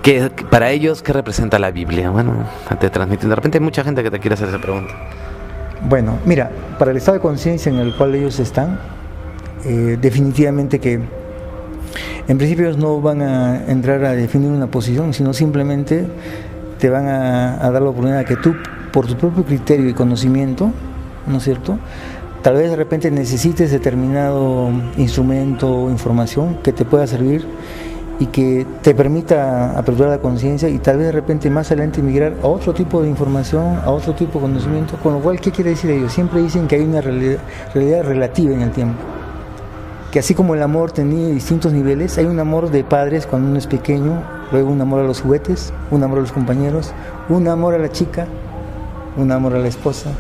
Speaker 1: que para ellos ¿qué representa la Biblia? Bueno, te transmiten. De repente hay mucha gente que te quiere hacer esa pregunta.
Speaker 2: Bueno, mira, para el estado de conciencia en el cual ellos están, definitivamente que en principio ellos no van a entrar a definir una posición, sino simplemente te van a dar la oportunidad de que tú, por tu propio criterio y conocimiento, ¿no es cierto?, tal vez de repente necesites determinado instrumento o información que te pueda servir y que te permita aperturar la conciencia y tal vez de repente más adelante migrar a otro tipo de información, a otro tipo de conocimiento, con lo cual, ¿qué quiere decir ellos? Siempre dicen que hay una realidad relativa en el tiempo, que así como el amor tenía distintos niveles, hay un amor de padres cuando uno es pequeño, luego un amor a los juguetes, un amor a los compañeros, un amor a la chica, un amor a la esposa,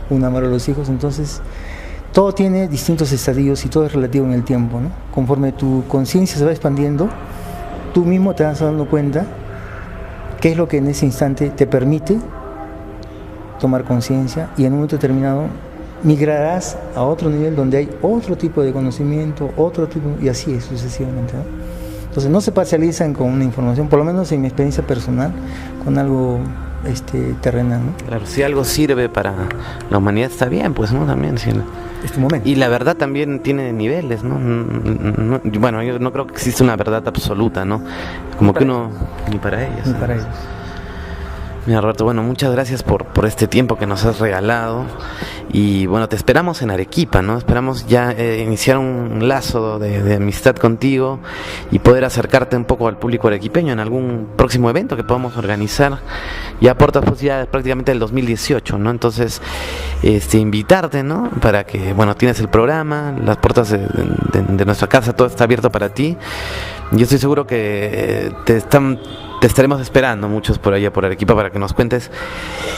Speaker 2: un amor a los hijos. Entonces todo tiene distintos estadios y todo es relativo en el tiempo, ¿no? Conforme tu conciencia se va expandiendo, tú mismo te vas dando cuenta qué es lo que en ese instante te permite tomar conciencia, y en un momento determinado migrarás a otro nivel donde hay otro tipo de conocimiento, otro tipo, y así es sucesivamente, ¿no? Entonces no se parcializan con una información, por lo menos en mi experiencia personal, con algo terrenal, ¿no?
Speaker 1: Claro, si algo sirve para la humanidad está bien, pues, ¿no? También, sí.
Speaker 2: Este momento.
Speaker 1: Y la verdad también tiene niveles, ¿no? Bueno, yo no creo que exista una verdad absoluta, ¿no? Como que uno, ni para ellos.
Speaker 2: Ni para ellos.
Speaker 1: Mira, Roberto, bueno, muchas gracias por este tiempo que nos has regalado, y bueno, te esperamos en Arequipa, ¿no? Esperamos ya iniciar un lazo de amistad contigo y poder acercarte un poco al público arequipeño en algún próximo evento que podamos organizar ya por ya prácticamente del 2018, ¿no? Entonces, invitarte, ¿no? Para que, bueno, tienes el programa, las puertas de nuestra casa, todo está abierto para ti. Yo estoy seguro que te estaremos esperando muchos por allá por Arequipa para que nos cuentes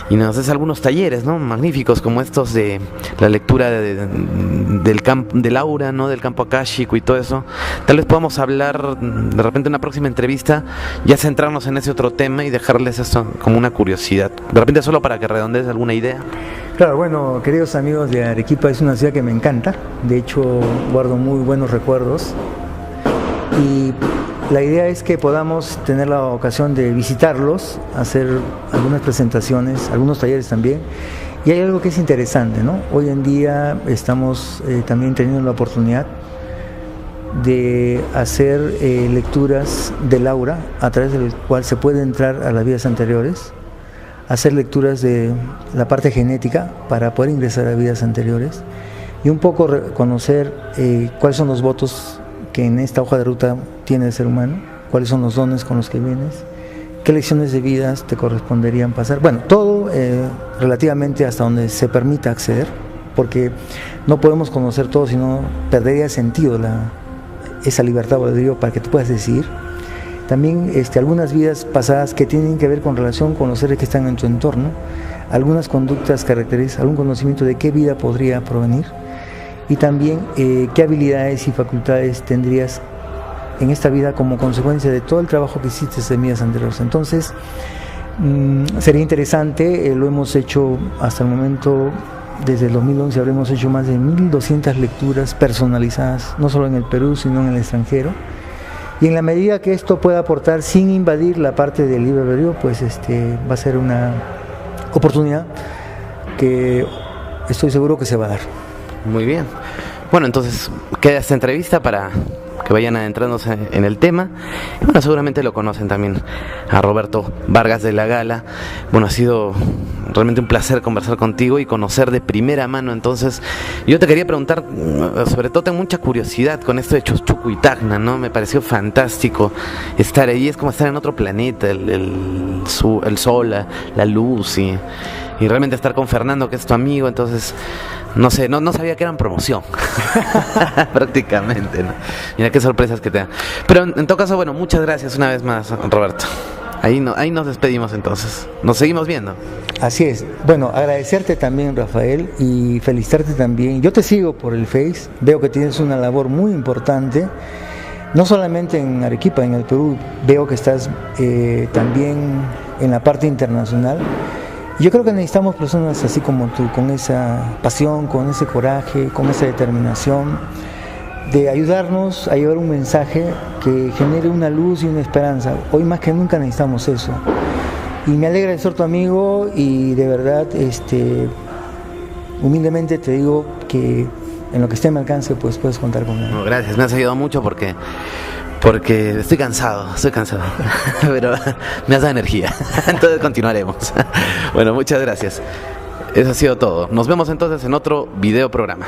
Speaker 1: y nos des algunos talleres, ¿no? Magníficos, como estos de la lectura del aura, ¿no? Del campo akáshico y todo eso. Tal vez podamos hablar de repente en una próxima entrevista, ya centrarnos en ese otro tema y dejarles esto como una curiosidad. De repente solo para que redondees alguna idea.
Speaker 2: Claro, bueno, queridos amigos de Arequipa, es una ciudad que me encanta. De hecho, guardo muy buenos recuerdos. Y la idea es que podamos tener la ocasión de visitarlos, hacer algunas presentaciones, algunos talleres también. Y hay algo que es interesante, ¿no? Hoy en día estamos también teniendo la oportunidad de hacer lecturas del aura, a través del cual se puede entrar a las vidas anteriores, hacer lecturas de la parte genética para poder ingresar a vidas anteriores y un poco conocer cuáles son los votos que en esta hoja de ruta tiene el ser humano, cuáles son los dones con los que vienes, qué lecciones de vidas te corresponderían pasar. Bueno, todo relativamente hasta donde se permita acceder, porque no podemos conocer todo, sino perdería sentido esa libertad para que tú puedas decidir. También algunas vidas pasadas que tienen que ver con relación con los seres que están en tu entorno, algunas conductas características, algún conocimiento de qué vida podría provenir, y también qué habilidades y facultades tendrías en esta vida como consecuencia de todo el trabajo que hiciste en vidas anteriores. Entonces, sería interesante, lo hemos hecho hasta el momento, desde el 2011 habremos hecho más de 1.200 lecturas personalizadas, no solo en el Perú, sino en el extranjero. Y en la medida que esto pueda aportar sin invadir la parte del libre albedrío, pues va a ser una oportunidad que estoy seguro que se va a dar.
Speaker 1: Muy bien. Bueno, entonces queda esta entrevista para que vayan adentrándose en el tema. Bueno, seguramente lo conocen también a Roberto Vargas de la Gala. Bueno, ha sido realmente un placer conversar contigo y conocer de primera mano. Entonces, yo te quería preguntar, sobre todo tengo mucha curiosidad con esto de Chuschuco y Tacna, ¿no? Me pareció fantástico estar ahí, es como estar en otro planeta, el sol, la luz y realmente estar con Fernando, que es tu amigo. Entonces, no sé, no sabía que eran promoción. Prácticamente, ¿no? Mira qué sorpresas que te dan. Pero en todo caso, bueno, muchas gracias una vez más, Roberto. Ahí nos despedimos entonces. Nos seguimos viendo.
Speaker 2: Así es. Bueno, agradecerte también, Rafael, y felicitarte también. Yo te sigo por el Face, veo que tienes una labor muy importante, no solamente en Arequipa, en el Perú, veo que estás también en la parte internacional. Yo creo que necesitamos personas así como tú, con esa pasión, con ese coraje, con esa determinación de ayudarnos a llevar un mensaje que genere una luz y una esperanza. Hoy más que nunca necesitamos eso. Y me alegra de ser tu amigo y de verdad, humildemente te digo que en lo que esté a mi alcance, pues puedes contar conmigo.
Speaker 1: No, gracias, me has ayudado mucho porque estoy cansado, pero me has dado energía. Entonces continuaremos. Bueno, muchas gracias. Eso ha sido todo. Nos vemos entonces en otro video programa.